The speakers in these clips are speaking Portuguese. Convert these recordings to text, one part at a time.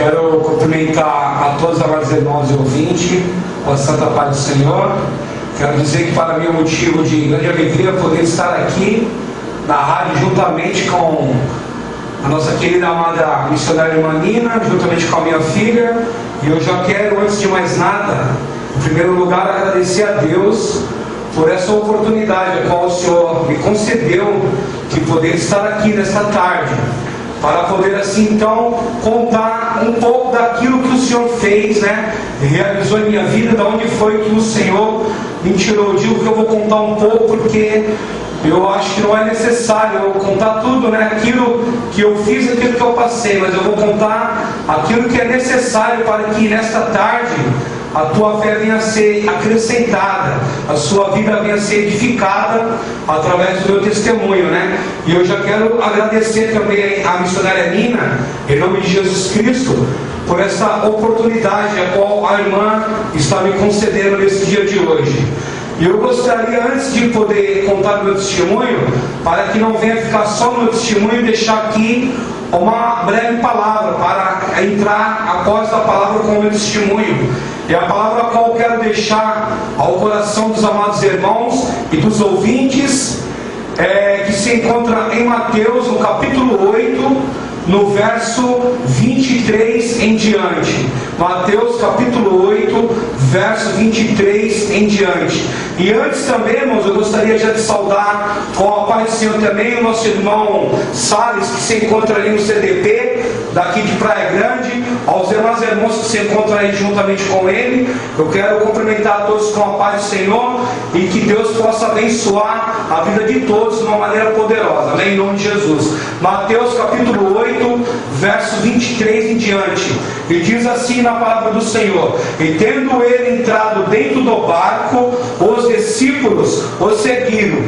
quero cumprimentar a todos os amados irmãos e ouvintes, com a santa paz do Senhor. Quero dizer que para mim é um motivo de grande alegria poder estar aqui na rádio juntamente com a nossa querida amada missionária irmã Nina, juntamente com a minha filha. E eu já quero, antes de mais nada, em primeiro lugar, agradecer a Deus por essa oportunidade a qual o Senhor me concedeu de poder estar aqui nesta tarde, para poder assim então contar um pouco daquilo que o Senhor fez, realizou em minha vida, de onde foi que o Senhor me tirou. Eu digo que eu vou contar um pouco porque eu acho que não é necessário eu contar tudo, aquilo que eu fiz, aquilo que eu passei, mas eu vou contar aquilo que é necessário para que nesta tarde a tua fé venha a ser acrescentada, a sua vida venha a ser edificada através do meu testemunho, E eu já quero agradecer também à missionária Nina, em nome de Jesus Cristo, por essa oportunidade a qual a irmã está me concedendo nesse dia de hoje. E eu gostaria, antes de poder contar o meu testemunho, para que não venha ficar só no meu testemunho, deixar aqui uma breve palavra para entrar após a palavra com o meu testemunho. E a palavra a qual eu quero deixar ao coração dos amados irmãos e dos ouvintes, que se encontra em Mateus, no capítulo 8, no verso 23 em diante. Mateus capítulo 8, verso 23 em diante. E antes também, irmãos, eu gostaria já de saudar com a paz do Senhor também o nosso irmão Salles, que se encontra ali no CDP, daqui de Praia Grande, aos demais irmãos que se encontram aí juntamente com ele. Eu quero cumprimentar a todos com a paz do Senhor e que Deus possa abençoar a vida de todos de uma maneira poderosa, em nome de Jesus. Mateus capítulo 8, verso 23 em diante, e diz assim na palavra do Senhor: e tendo ele entrado dentro do barco, os discípulos o seguiram.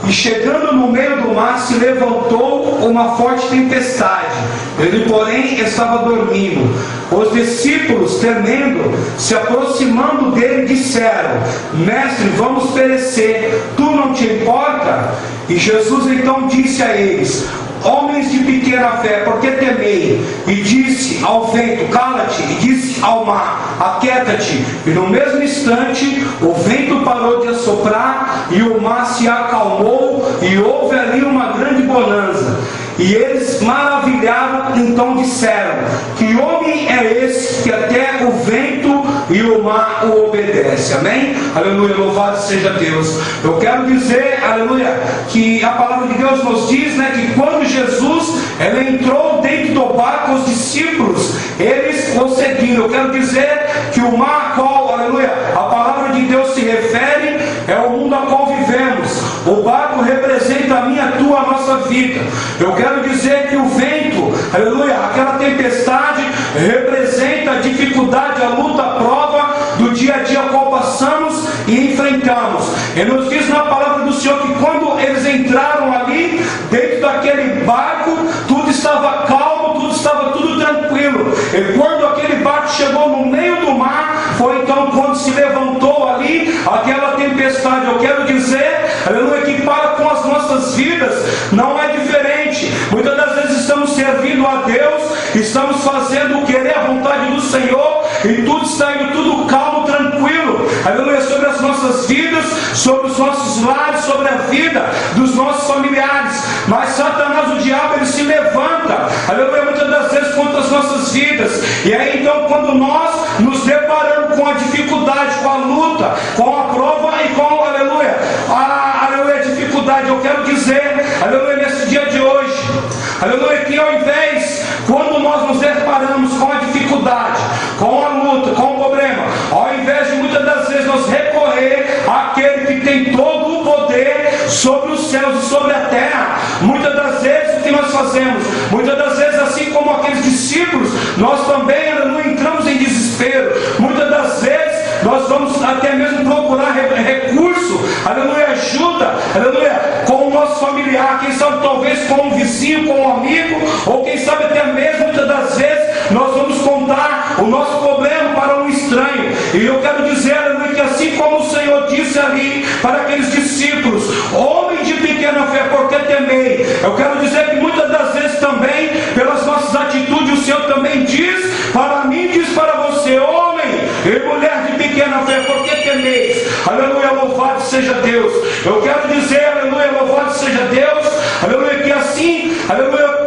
E chegando no meio do mar, se levantou uma forte tempestade. Ele, porém, estava dormindo. Os discípulos, temendo, se aproximando dele, disseram: Mestre, vamos perecer, tu não te importa? E Jesus então disse a eles: homens de pequena fé, por que temei? E disse ao vento: cala-te, e disse ao mar: aquieta-te. E no mesmo instante o vento parou de assoprar e o mar se acalmou, e houve ali uma grande bonança. E eles, maravilhados, então disseram: que homem é esse que até o vento e o mar o obedece? Amém? Aleluia, louvado seja Deus. Eu quero dizer, aleluia, que a palavra de Deus nos diz, que quando Jesus ele entrou dentro do barco, os discípulos, eles o seguiram. Eu quero dizer que o mar a qual, aleluia, a palavra de Deus se refere é o mundo a qual vivemos. O barco representa a minha, a tua, a nossa vida. Eu quero dizer que o vento, aleluia, aquela tempestade representa a dificuldade, a luta, a prova do dia a dia a qual passamos e enfrentamos. E nos diz na palavra do Senhor que quando eles entraram ali dentro daquele barco, tudo estava calmo, tudo estava tudo tranquilo. E quando aquele barco chegou no meio do mar, foi então quando se levantou ali aquela tempestade. Eu quero dizer, aleluia, que para com as nossas vidas não é diferente. Muitas das vezes estamos servindo a Deus, estamos fazendo o querer, a vontade do Senhor, e tudo está indo tudo calmo, tranquilo, aleluia, sobre as nossas vidas, sobre os nossos lares, sobre a vida dos nossos familiares. Mas Satanás, o diabo, ele se levanta, aleluia, muitas das vezes contra as nossas vidas. E aí então, quando nós nos deparamos com a dificuldade, com a luta, com a prova e com, aleluia, a dificuldade, eu quero dizer, aleluia, nesse dia de hoje, aleluia, que ao invés, quando nós nos deparamos com a dificuldade, com a luta, com o problema, ao invés de muitas das vezes nós recorrer àquele que tem todo o poder sobre os céus e sobre a terra, muitas das vezes o que nós fazemos? Muitas das vezes, assim como aqueles discípulos, nós também, aleluia, entramos em desespero. Muitas das vezes nós vamos até mesmo procurar recurso, aleluia, ajuda, aleluia, com o nosso familiar, quem sabe talvez com um vizinho, com um amigo, ou quem sabe até mesmo, muitas das vezes, nós vamos contar o nosso problema para um estranho. E eu quero dizer, aleluia, que assim como o Senhor disse ali para aqueles discípulos: homem de pequena fé, por que temei? Eu quero dizer que muitas das vezes também, pelas nossas atitudes, o Senhor também diz seja Deus. Eu quero dizer, aleluia, louvado seja Deus, aleluia, que assim, aleluia,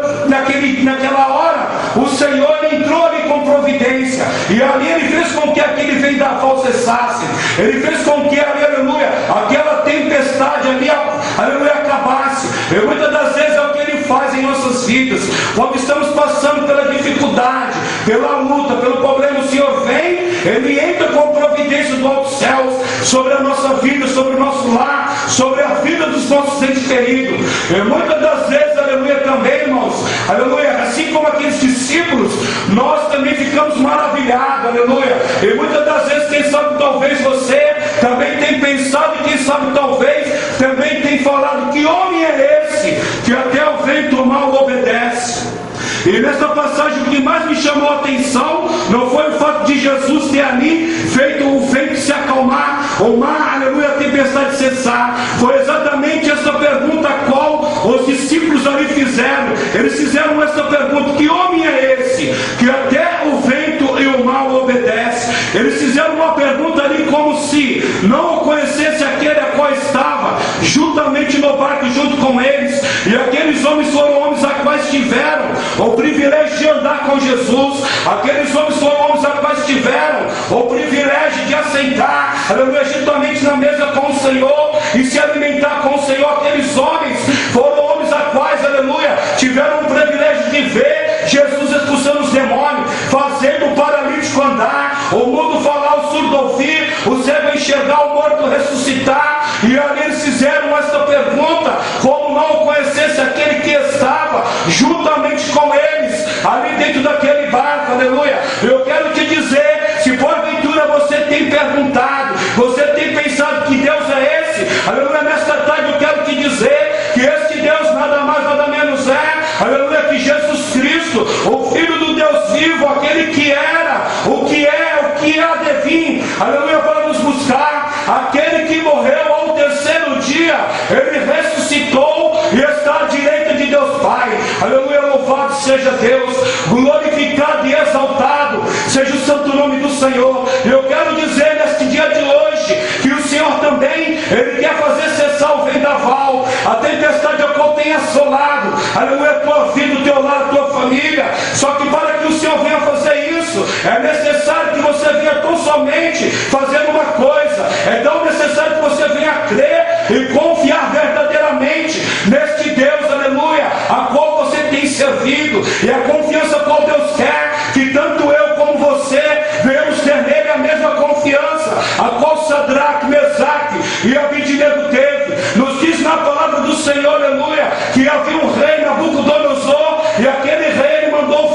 naquela hora, o Senhor entrou ali com providência, e ali Ele fez com que aquele vendaval cessasse, Ele fez com que, aleluia, aquela tempestade ali, aleluia, acabasse. E muitas das vezes é o que Ele faz em nossas vidas, quando estamos passando pela dificuldade, pela luta, pelo problema, o Senhor vem, Ele entra com providência do alto céus sobre a nossa vida, sobre o nosso lar, sobre a vida dos nossos entes queridos. E muitas das vezes, aleluia, também, irmãos, aleluia, assim como aqueles discípulos, nós também ficamos maravilhados, aleluia. E muitas das vezes, quem sabe, talvez você também tem pensado, e quem sabe, talvez também tem falado: que homem é esse que até o vento mal obedece? E nessa passagem, o que mais me chamou a atenção não foi o fato de Jesus ter ali feito o vento se acalmar, o mar, aleluia, a tempestade cessar. Foi exatamente essa pergunta a qual os discípulos ali fizeram. Eles fizeram essa pergunta: que homem é esse que até o vento e o mar obedece? Eles fizeram uma pergunta ali como se não o conhecesse aquele a qual estava juntamente no barco junto com eles. E aqueles homens foram homens a quais tiveram o privilégio de andar com Jesus. Aqueles homens foram homens a quais tiveram o privilégio de assentar, aleluia, juntamente na mesa com o Senhor e se alimentar com o Senhor. Aqueles homens foram homens a quais, aleluia, tiveram o privilégio de ver Jesus expulsando os demônios, fazendo o paralítico andar, o mudo falar, o surdo ouvir, o cego enxergar, o morto ressuscitar. E ali eles fizeram esta pergunta, como não o conhecesse aquele que estava juntamente com eles, ali dentro daquele barco, aleluia. Eu quero te dizer, se porventura você tem perguntado, você tem pensado que Deus é esse, aleluia, nesta tarde eu quero te dizer que este Deus nada mais, nada menos é, aleluia, que Jesus Cristo, o Filho do Deus vivo, aquele que era, o que é, o que há de vir, aleluia, para nos buscar, aquele que morreu ao terceiro dia, Ele ressuscitou e está à direita de Deus Pai, aleluia, louvado seja Deus, glorificado e exaltado seja o santo nome do Senhor. Eu quero dizer neste dia de hoje que o Senhor também, Ele quer fazer cessar o vendaval, a tempestade a qual tem assolado, aleluia, a tua vida, o teu lar, a tua família. Só que para que o Senhor venha fazer isso, é necessário que você venha tão somente fazendo uma coisa, é tão necessário que você venha crer e confiar verdadeiramente neste Deus, aleluia, a qual você tem servido, e a confiança a qual Deus quer que tanto eu como você venhamos ter nele a mesma confiança, a qual Sadraque, Mesaque e Abidnego teve. Nos diz na palavra do Senhor, aleluia, que havia um rei, Nabucodonosor, e aquele rei ele mandou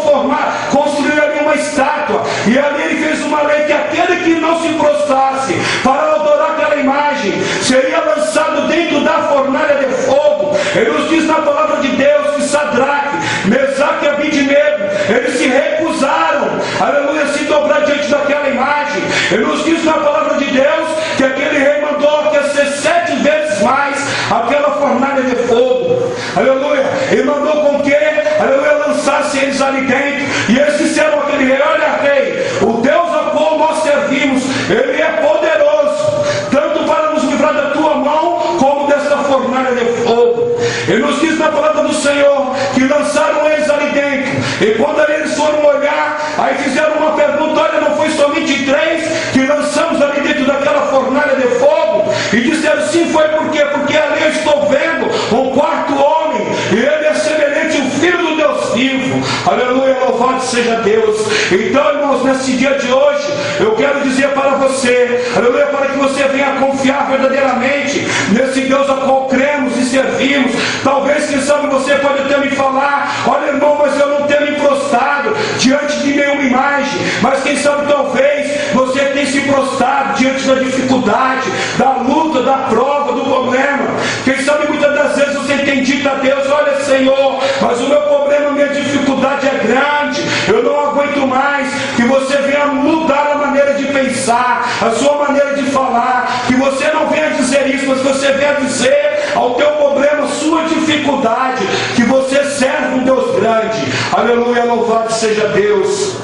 construir ali uma estátua, e ali ele fez uma lei que aquele que não se prostrasse para adorar aquela imagem seria lançado dentro da fornalha de fogo. Ele nos diz na palavra de Deus que Sadraque, Mesaque e Abidnego, eles se recusaram, aleluia, se dobrar diante daquela imagem. Ele nos diz na palavra de Deus que aquele rei mandou aquecer 7 vezes mais aquela fornalha de fogo, aleluia, e mandou com que, aleluia, lançasse eles ali dentro. E eles disseram àquele rei: olha, rei, o Deus a qual nós servimos, Ele é poderoso, tanto para nos livrar da tua mão, como desta fornalha de fogo. Ele nos diz na palavra do Senhor que lançaram eles ali dentro, e quando eles foram olhar, aí fizeram uma pergunta: olha, não foi somente 3 que lançamos ali dentro daquela fornalha de fogo? E disseram: sim, foi por quê? Porque ali eu estou vendo um 4º homem, e ele é semelhante ao Filho do Deus vivo, aleluia, louvado seja Deus. Então, irmãos, nesse dia de hoje, eu quero dizer para você, aleluia, para que você venha confiar verdadeiramente nesse Deus a qual cremos e servimos. Talvez, quem sabe, você pode até me falar: olha, irmão, mas eu não tenho me prostrado diante de nenhuma imagem. Mas quem sabe, talvez você tenha se prostrado diante da dificuldade, da luta, da prova, do problema. Quem sabe, muitas das vezes você tem dito a Deus: olha, Senhor, mas o meu problema, a minha dificuldade é grande, eu não aguento mais. Que você venha mudar a maneira de pensar, a sua maneira de falar, que você não venha dizer isso, mas você venha dizer ao teu problema, sua dificuldade, que você serve um Deus grande, aleluia, louvado seja Deus.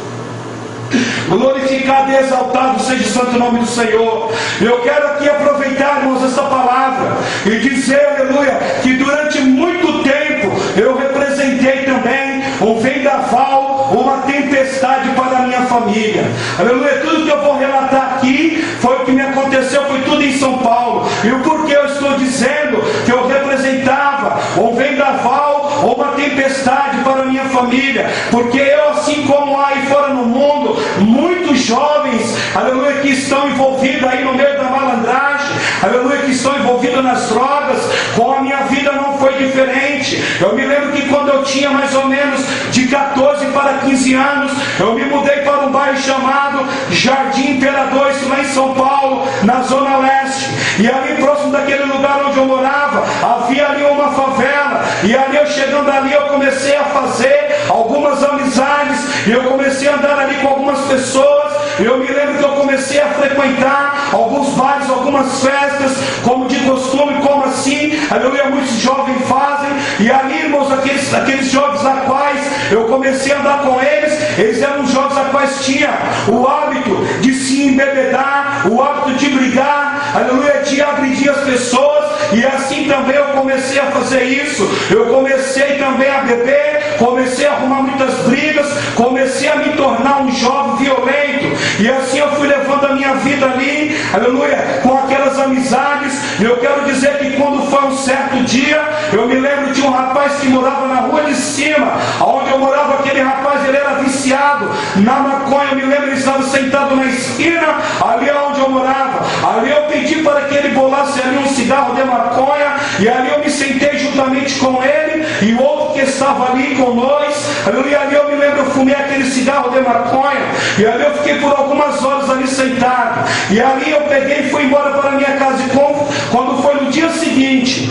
Glorificado e exaltado seja o santo nome do Senhor. Eu quero aqui aproveitar, irmãos, essa palavra e dizer, aleluia, que durante muito tempo eu representei também um vendaval, uma tempestade para a minha família. Aleluia, tudo que eu vou relatar aqui foi o que me aconteceu, foi tudo em São Paulo. E o porquê eu estou dizendo que eu representava um vendaval ou uma tempestade para a minha família? Porque eu, assim como há aí fora no mundo, muitos jovens, aleluia, que estão envolvidos aí no meio da malandragem, aleluia, que estão envolvidos nas drogas, com a minha vida não foi diferente. Eu me lembro que quando eu tinha mais ou menos de 14 para 15 anos, eu me mudei para um bairro chamado Jardim Imperador, isso lá em São Paulo, na Zona Leste. E ali próximo daquele lugar onde eu morava, havia ali uma favela. E ali eu chegando ali, eu comecei a fazer algumas amizades, e eu comecei a andar ali com algumas pessoas. Eu me lembro que eu comecei a frequentar alguns bares, algumas festas, como de costume, como assim, aleluia, muitos jovens fazem. E ali, irmãos, aqueles jovens a quais eu comecei a andar com eles eram jovens a quais tinham o hábito de se embebedar, o hábito de brigar, aleluia, de agredir as pessoas. E assim também eu comecei a fazer isso. Eu comecei também a beber, comecei a arrumar muitas brigas, comecei a me tornar um jovem violento. E assim eu fui levando a minha vida ali, aleluia, com aquelas amizades. E eu quero dizer que quando foi um certo dia, eu me lembro de um rapaz que morava na rua de cima, onde eu morava. Aquele rapaz, ele era viciado na maconha. Eu me lembro, ele estava sentado na esquina, ali onde eu morava. Ali eu pedi para que ele bolasse ali um cigarro de maconha, e ali eu me sentei juntamente com ele e o outro que estava ali com nós. Aleluia, ali eu me lembro, eu fumei aquele cigarro de maconha, e ali eu fiquei por algumas horas ali sentado. E ali eu peguei e fui embora para a minha casa. E quando foi no dia seguinte,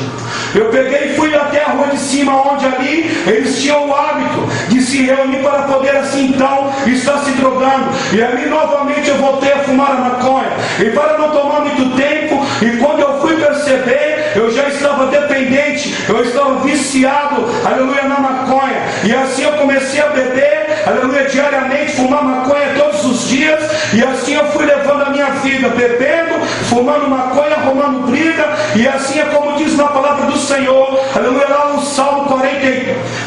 eu peguei e fui até a rua de cima, onde ali eles tinham o hábito de se reunir para poder assim então estar se drogando. E ali novamente eu voltei a fumar a maconha. E para não tomar muito tempo, e quando eu fui perceber, eu já estava dependente, eu estava viciado, aleluia, na maconha. E assim eu comecei a beber, aleluia, diariamente, fumar maconha todos os dias. E assim eu fui levando a minha vida, bebendo, fumando maconha, arrumando briga. E assim é como diz na palavra do Senhor, aleluia, lá no Salmo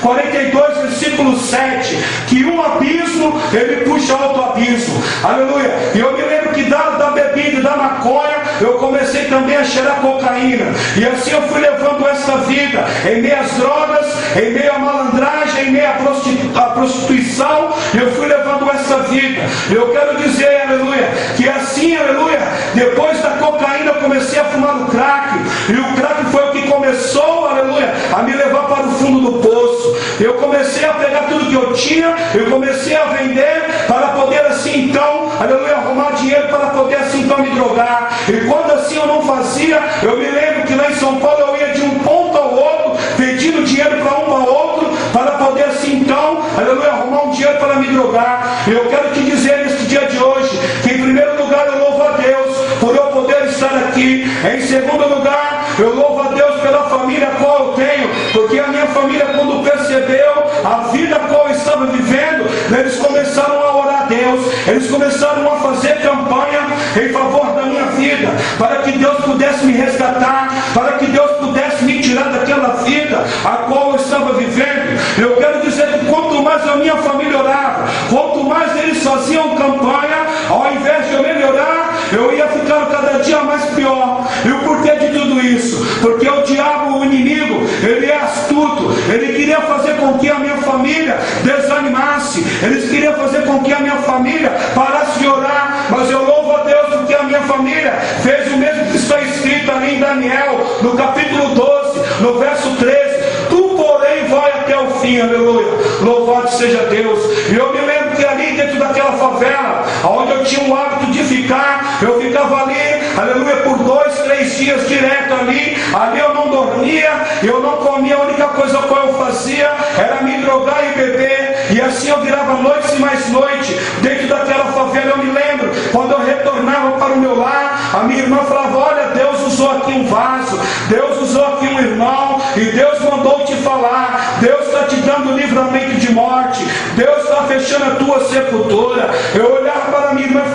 42, versículo 7, que um abismo, ele puxa outro abismo, aleluia. E eu me lembro que da bebida, da maconha, eu comecei também a cheirar cocaína. E assim eu fui levando essa vida, em meio às drogas, em meio à malandragem, em meio à prostituição, eu fui levando essa vida. Eu quero dizer, aleluia, que assim, aleluia, depois da cocaína eu comecei a fumar o crack, e o crack foi o que começou, aleluia, a me levar para o fundo do poço. Eu comecei a pegar tudo que eu tinha, eu comecei a vender para poder assim então, aleluia, arrumar dinheiro para poder assim então me drogar. E quando assim eu não fazia, eu me lembro que lá em São Paulo eu ia de um ponto ao outro, pedindo dinheiro para um ao outro, para poder assim então, aleluia, arrumar um dinheiro para me drogar. E eu quero te dizer neste dia de hoje, que em primeiro lugar eu louvo a Deus por eu poder estar aqui. Em segundo lugar, eu louvo a Deus pela família qual eu tenho, porque a minha família, quando percebeu a vida qual eu estava vivendo, eles começaram a orar a Deus, eles começaram a fazer campanha em favor da minha vida, para que Deus pudesse me resgatar, para que Deus pudesse me tirar daquela vida a qual eu estava vivendo. Eu quero dizer que quanto mais a minha família orava, quanto mais eles faziam campanha, ao invés de eu melhorar, eu ia ficando cada dia mais pior. E o porquê de tudo isso? Porque o diabo, o inimigo, ele é astuto. Ele queria fazer com que a minha família desanimasse, eles queriam fazer com que a minha família parasse de orar. Mas eu louvo a Deus porque a minha família fez o mesmo que está escrito ali em Daniel, no capítulo 12, no verso 13: tu porém vai até o fim, aleluia, louvado seja Deus. E eu me lembro que ali dentro daquela favela, onde eu tinha o hábito de ficar, eu ficava ali, aleluia, por 2, 3 dias direto ali eu não dormia, eu não comia. A única coisa que eu fazia era me drogar e beber, e assim eu virava noite e mais noite dentro daquela favela. Eu me lembro, quando eu retornava para o meu lar, a minha irmã falava: olha, Deus usou aqui um vaso, Deus usou aqui um irmão, e Deus mandou te falar, Deus está te dando livramento de morte, Deus está fechando a tua sepultura. Eu olhava para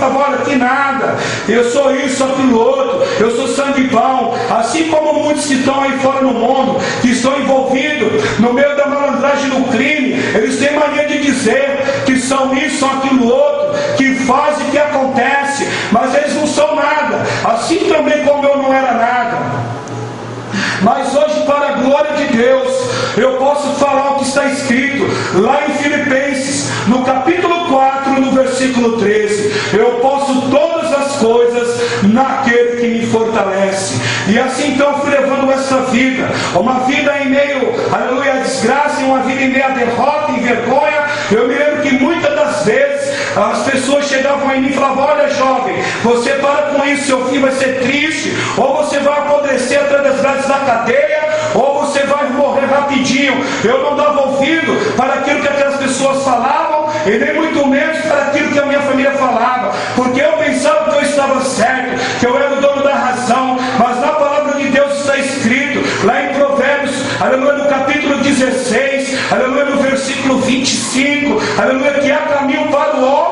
falava, olha, que nada, eu sou isso, aquilo outro, eu sou sangue bom. Assim como muitos que estão aí fora no mundo, que estão envolvidos no meio da malandragem do crime, eles têm mania de dizer que são isso, são aquilo outro, que fazem, que acontece, mas eles não são nada, assim também como eu não era nada. Mas hoje, para a glória de Deus, eu posso falar o que está escrito lá em Filipenses, no capítulo 4, no versículo 13. Eu posso todas as coisas naquele que me fortalece. E assim então eu fui levando essa vida, uma vida em meio, aleluia, à desgraça, uma vida em meio à derrota e vergonha. Eu me lembro que muitas das vezes as pessoas chegavam em mim e falavam, olha jovem, você para com isso, seu fim vai ser triste, ou você vai apodrecer atrás das grades da cadeia, ou você vai morrer rapidinho. Eu não dava ouvido para aquilo que aquelas pessoas falavam, e nem muito menos para aquilo que a minha família falava, porque eu pensava que eu estava certo, que eu era o dono da razão. Mas na palavra de Deus está escrito, lá em Provérbios, aleluia, no capítulo 16, aleluia, no versículo 25, aleluia, que há caminho para o homem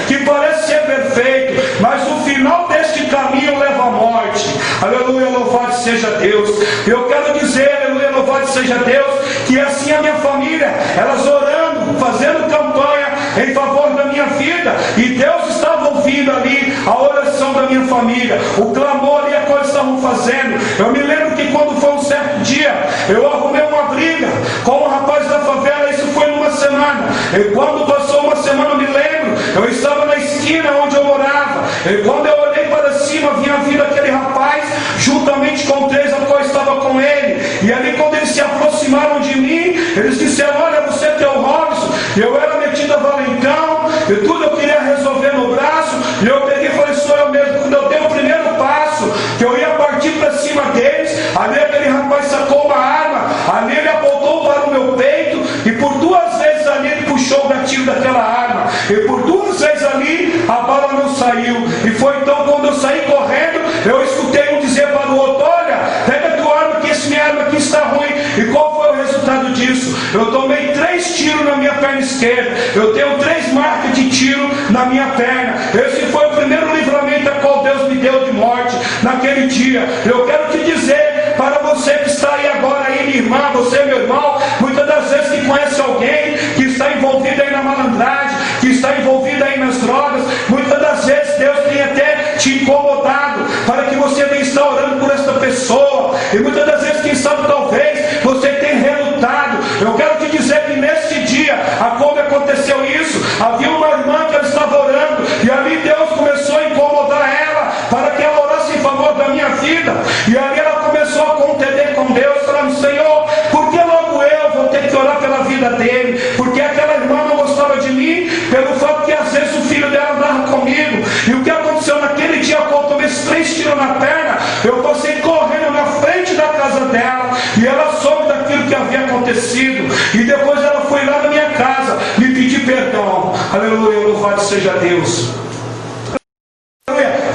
que parece ser perfeito, mas o final deste caminho leva à morte. Aleluia, louvado seja Deus. Eu quero dizer, aleluia, louvado seja Deus, que assim a minha família, elas orando, fazendo campanha em favor da minha vida, e Deus estava ouvindo ali a oração da minha família, o clamor e a coisa estavam fazendo. Eu me lembro que quando foi um certo dia, eu arrumei uma briga com um rapaz da favela, isso foi numa semana, e quando passou uma semana, eu me lembro, eu estava na esquina onde eu morava, e quando eu olhei para cima, vinha vindo aquele rapaz, juntamente com 3 a qual estava com ele, e ali quando eles se aproximaram de mim, eles disseram, olha, você é teu Robson. Eu era metido a valentão, e tudo eu queria resolver no braço, e eu peguei e falei, sou eu mesmo. Quando eu dei o primeiro passo, que eu ia partir para cima deles, ali aquele rapaz sacou uma arma, ali ele apontou para o meu peito, e por 2 vezes ali ele puxou o gatilho daquela arma, e por 2 vezes ali a bala não saiu. E foi então quando eu saí correndo, eu escutei um dizer para o outro, olha, pega a tua arma, que esse minha arma aqui está ruim. E qual foi o resultado disso? Eu tomei 3 tiros na minha perna esquerda, eu tenho 3 marcas de tiro na minha perna. Esse foi o primeiro livramento a qual Deus me deu de morte naquele dia. Eu quero te dizer, para você que está aí agora, aí, minha irmã, você, meu irmão, muitas das vezes que conhece alguém que está envolvido aí na malandragem, que está envolvido aí nas drogas, muitas das vezes Deus tem até te incomodado para que você venha estar orando por esta pessoa, e muitas das vezes, quem sabe, talvez você tenha relutado. Eu quero te dizer que neste dia, a como aconteceu isso, havia uma irmã que ela estava orando, e ali Deus começou a incomodar ela para que ela orasse em favor da minha vida, e ali ela começou a contender com Deus, falando, Senhor, por que logo eu vou ter que orar pela vida dele? Porque aquela irmã não gostava de mim, pelo fato que às vezes o filho dela andava comigo. E o que aconteceu naquele dia, quando eu tomei 3 tiros na perna, eu passei correndo na frente da casa dela, e ela soube daquilo que havia acontecido, e depois ela foi lá na minha casa me pedir perdão. Aleluia, louvado seja Deus.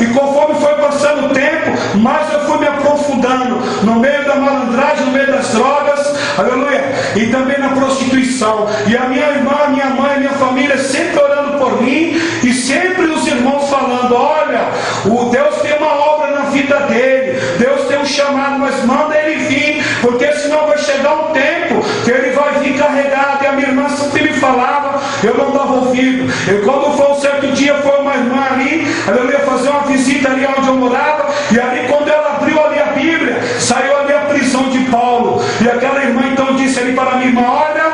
E conforme foi passando o tempo, mais eu fui me aprofundando no meio da malandragem, no meio das drogas, aleluia, e também na prostituição. E a minha irmã, a minha mãe, a minha família sempre orando por mim, e sempre os irmãos falando, olha, o Deus tem uma obra na vida dele, Deus tem um chamado, mas manda ele vir, porque senão vai chegar um tempo que ele vai vir carregado. E a minha irmã sempre me falava, eu não dava ouvido. E quando foi um certo dia, foi uma irmã ali, aleluia, fazer uma visita ali onde eu morava, e ali quando ela abriu ali a Bíblia, saiu ali a prisão de Paulo, e aquela irmã então disse ali para a minha irmã, olha,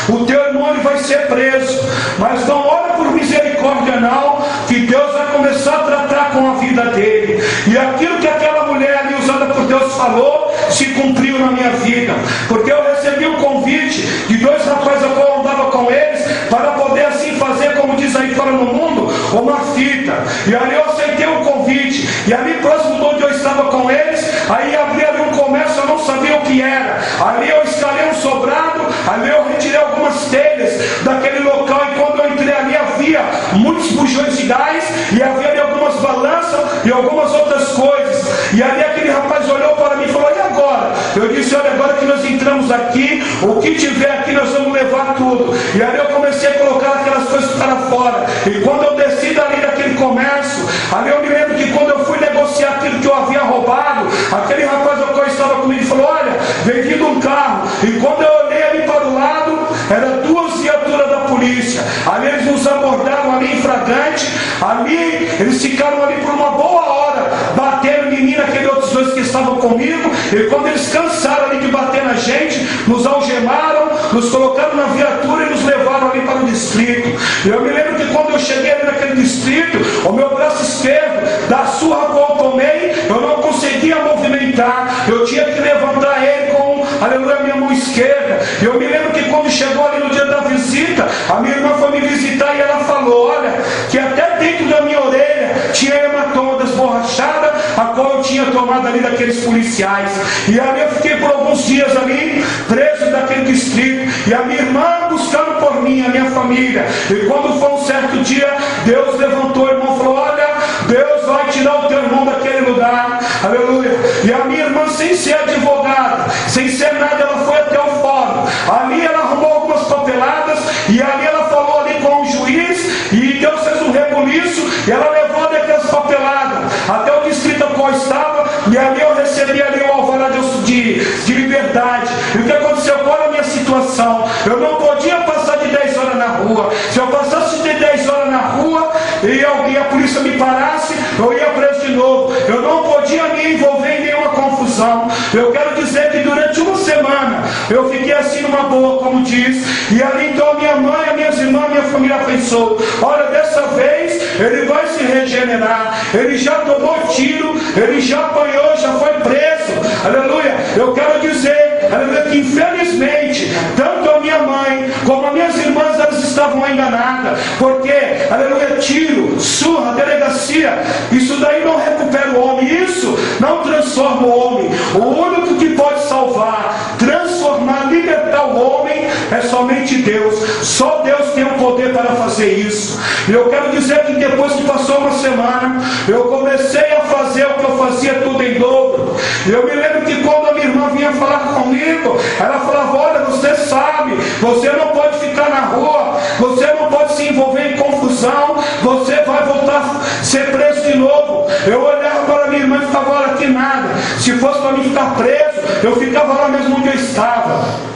o teu irmão ele vai ser preso, mas não ora por misericórdia não, que Deus vai começar a tratar com a vida dele. E aquilo que aquela mulher ali usada por Deus falou, se cumpriu na minha vida, porque eu recebi um convite de 2 rapazes a qual eu andava com eles, para poder assim fazer, como diz aí fora no mundo, uma fita. E ali eu aceitei o convite, e ali próximo de onde eu estava com eles, aí abri ali um comércio, eu não sabia o que era, ali eu escalei um sobrado, ali eu retirei algumas telhas daquele local, e quando eu entrei ali havia muitos bujões de gás, e havia ali algumas balanças e algumas outras coisas, e ali aquele rapaz olhou para mim e falou, e agora? Eu disse, olha, agora que nós entramos aqui, o que tiver aqui nós vamos levar tudo. E ali eu comecei a colocar aquelas coisas para fora, e quando eu desci dali daquele comércio, Ali eu me lembro que quando eu fui negociar aquilo que eu havia roubado, aquele rapaz ao qual estava comigo falou: olha, vem vindo um carro. E quando eu olhei ali para o lado, eram 2 viaturas da polícia. Ali eles nos abordaram ali em flagrante. Ali eles ficaram ali por uma boa hora, bateram em mim, naqueles outros 2 que estavam comigo. E quando eles cansaram ali de bater na gente, nos algemaram, nos colocaram na viatura e nos levaram ali para o distrito. E eu me lembro que quando eu cheguei ali naquele distrito, o meu braço esquerdo, da surra que eu tomei, eu não conseguia movimentar. Eu tinha que levantar ele com, aleluia, minha mão esquerda. E eu me lembro que quando chegou ali no dia da visita, a minha irmã foi me visitar e ela falou: olha, que até dentro da minha orelha tinha hematoma desborrachada, a qual eu tinha tomado ali daqueles policiais. E ali eu fiquei por alguns dias ali, preso daquele distrito, e a minha irmã buscando por mim, a minha família. E quando foi um certo dia, Deus levantou o irmão e falou: olha, Deus vai tirar o teu irmão daquele lugar, aleluia. E a minha irmã, sem ser advogada, sem ser nada, ela foi até o fórum. Ali ela arrumou algumas papeladas, e ali ela falou ali com o juiz, e Deus fez um rebuliço, e ela levou aquelas papeladas até o distrito ao qual estava, e ali eu recebi ali o alvará de liberdade. E o que aconteceu? Qual a minha situação? Eu não podia passar de 10 horas na rua. Se eu passasse de 10 horas na rua e a polícia me parasse, eu ia preso de novo. Eu não podia me envolver em nenhuma confusão. Eu quero dizer que durante uma semana eu fiquei assim numa boa, como diz. E ali então a minha mãe, as minhas irmãs, minha família pensou: olha, dessa vez ele vai se regenerar. Ele já tomou tiro, ele já apanhou, já foi preso. Aleluia. Eu quero dizer, aleluia, que infelizmente tanto a minha mãe como as minhas irmãs, elas estavam enganadas. Porque, aleluia, tiro, surra, delegacia, isso daí não recupera o homem, isso não transforma o homem. O único que pode salvar, transformar, libertar o homem é somente Deus. Só Deus tem o poder para fazer isso. E eu quero dizer que depois que passou uma semana, eu comecei a fazer o que eu fazia tudo em dobro. E eu me lembro que quando a minha irmã vinha falar comigo, ela falava: olha, você sabe, você não pode ficar na rua, você não pode se envolver em confusão, você vai voltar a ser preso de novo. Eu olhava para a minha irmã e ficava: olha, que nada, se fosse para mim ficar preso, eu ficava lá mesmo onde eu estava.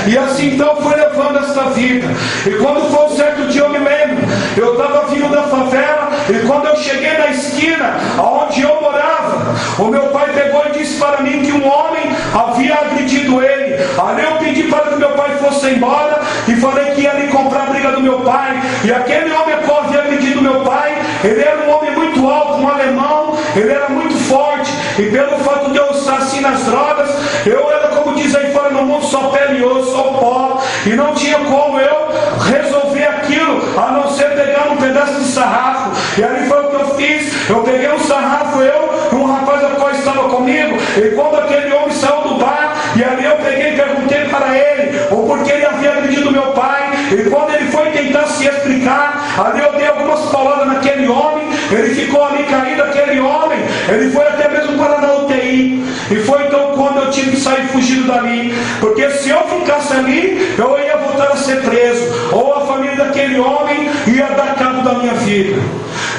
E assim então foi levando esta vida. E quando foi um certo dia, eu me lembro, eu estava vindo da favela, e quando eu cheguei na esquina onde eu morava, o meu pai pegou e disse para mim que um homem havia agredido ele. Ali eu pedi para que meu pai fosse embora e falei que ia ali comprar a briga do meu pai. E aquele homem que havia agredido meu pai, ele era um homem muito alto, um alemão, ele era muito forte, e pelo fato de eu estar assim nas drogas, eu era, como diz aí fora no mundo, só pele e osso, só pó, e não tinha como eu resolver aquilo, a não ser pegar um pedaço de sarrafo. E ali foi o que eu fiz. Eu peguei um sarrafo, eu e um rapaz ao qual estava comigo, e quando aquele homem saiu do bar, e ali eu peguei e perguntei para ele o porquê ele havia agredido meu pai. E quando ele foi tentar se explicar, ali eu dei algumas palavras naquele homem, ele ficou ali caído. Aquele homem, ele foi até mesmo para na UTI. E foi então quando eu tive que sair fugindo dali, porque se eu ficasse ali, eu ia voltar a ser preso, ou a família daquele homem ia dar cabo da minha vida.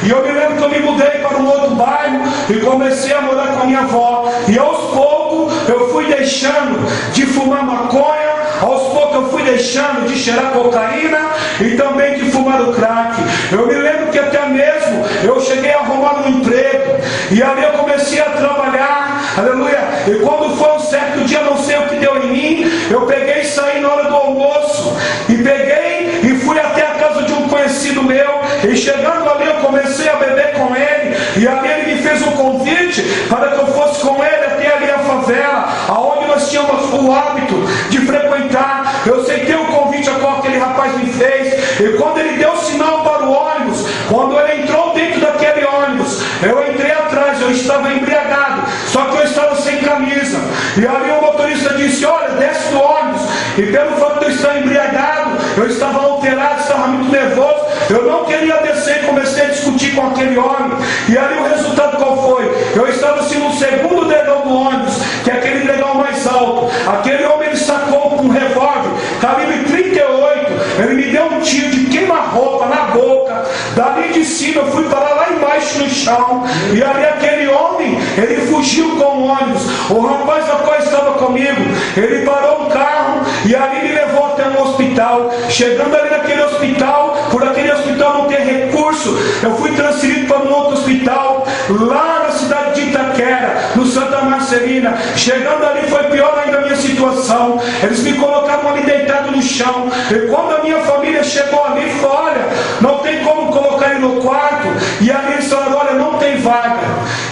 E eu me lembro que eu me mudei para um outro bairro e comecei a morar com a minha avó. E aos poucos eu fui deixando de fumar maconha, aos poucos eu fui deixando de cheirar cocaína e também de fumar o crack. Eu me lembro que até mesmo eu cheguei a arrumar um emprego, e ali eu comecei a trabalhar, aleluia. E quando foi um certo dia, não sei o que deu em mim, eu peguei e saí na hora do almoço, e peguei e fui até a casa de um conhecido meu, e chegando ali eu comecei a beber com ele, e ali ele me fez um convite para que eu fosse com ele até ali a favela, aonde nós tínhamos o hábito de frequentar. Eu aceitei o convite a qual aquele rapaz me fez, e quando ele deu o sinal para o ônibus, quando ele entrou dentro daquele ônibus, eu entrei atrás, eu estava embriagado, só que eu estava sem camisa, e ali o motorista disse: olha, desce do ônibus. E pelo fato de eu estar embriagado, eu estava alterado, estava muito nervoso, eu não queria descer, e comecei a discutir com aquele homem. E ali o resultado qual foi? Eu estava assim no segundo degrau do ônibus, que é aquele degrau mais alto. Aquele homem, ele sacou um revólver calibre 38, ele me deu um tiro de queima-roupa na boca. Dali de cima, eu fui parar lá embaixo no chão. E ali aquele homem, ele fugiu com o ônibus. O rapaz a qual estava comigo, ele parou um carro e ali me levou até um hospital. Chegando ali naquele hospital, por aquele hospital não ter recurso, eu fui transferido para um outro hospital, lá na cidade de Itaquera, no Santa Marcelina. Chegando ali foi pior ainda a minha situação. Eles me colocaram ali deitado no chão. E quando a minha família chegou ali, falou: olha, não tem como colocar ele no quarto. E ali eles falaram: olha, não tem vaga.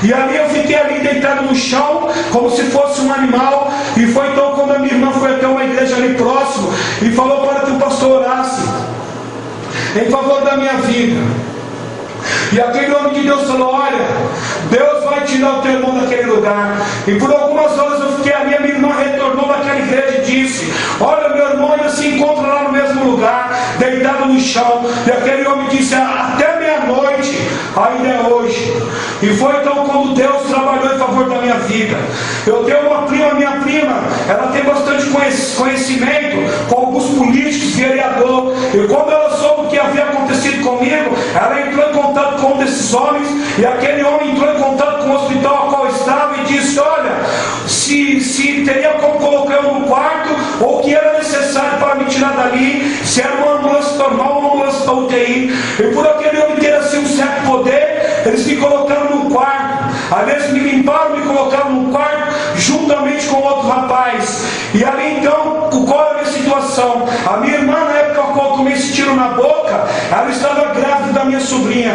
E ali eu fiquei ali deitado no chão, como se fosse um animal. E foi então quando a minha irmã foi até uma igreja ali próximo e falou para que o pastor orasse em favor da minha vida. E aquele homem de Deus falou: olha, Deus vai tirar o teu irmão daquele lugar. E por algumas horas eu fiquei ali. A minha irmã retornou naquela igreja e disse: olha, meu irmão ainda se encontra lá no mesmo lugar, deitado no chão. E aquele homem disse: até meia-noite, ainda é hoje. E foi então quando Deus trabalhou em favor da minha vida. Eu tenho uma prima, minha prima, ela tem bastante conhecimento com alguns políticos, vereador. E quando ela soube o que havia acontecido comigo, ela entrou em contato com um desses homens. E aquele homem entrou em contato com o hospital ao qual estava e disse: olha, se teria como colocar eu no quarto, ou o que era necessário para me tirar dali, se era uma ambulância normal, uma ambulância da UTI. E por aquele homem ter assim um certo poder, eles me colocaram no quarto. Aliás, me limparam, me colocaram no quarto, juntamente com outro rapaz. E ali então, qual era a minha situação? A minha irmã, na época a qual eu tomei esse tiro na boca, ela estava grávida da minha sobrinha.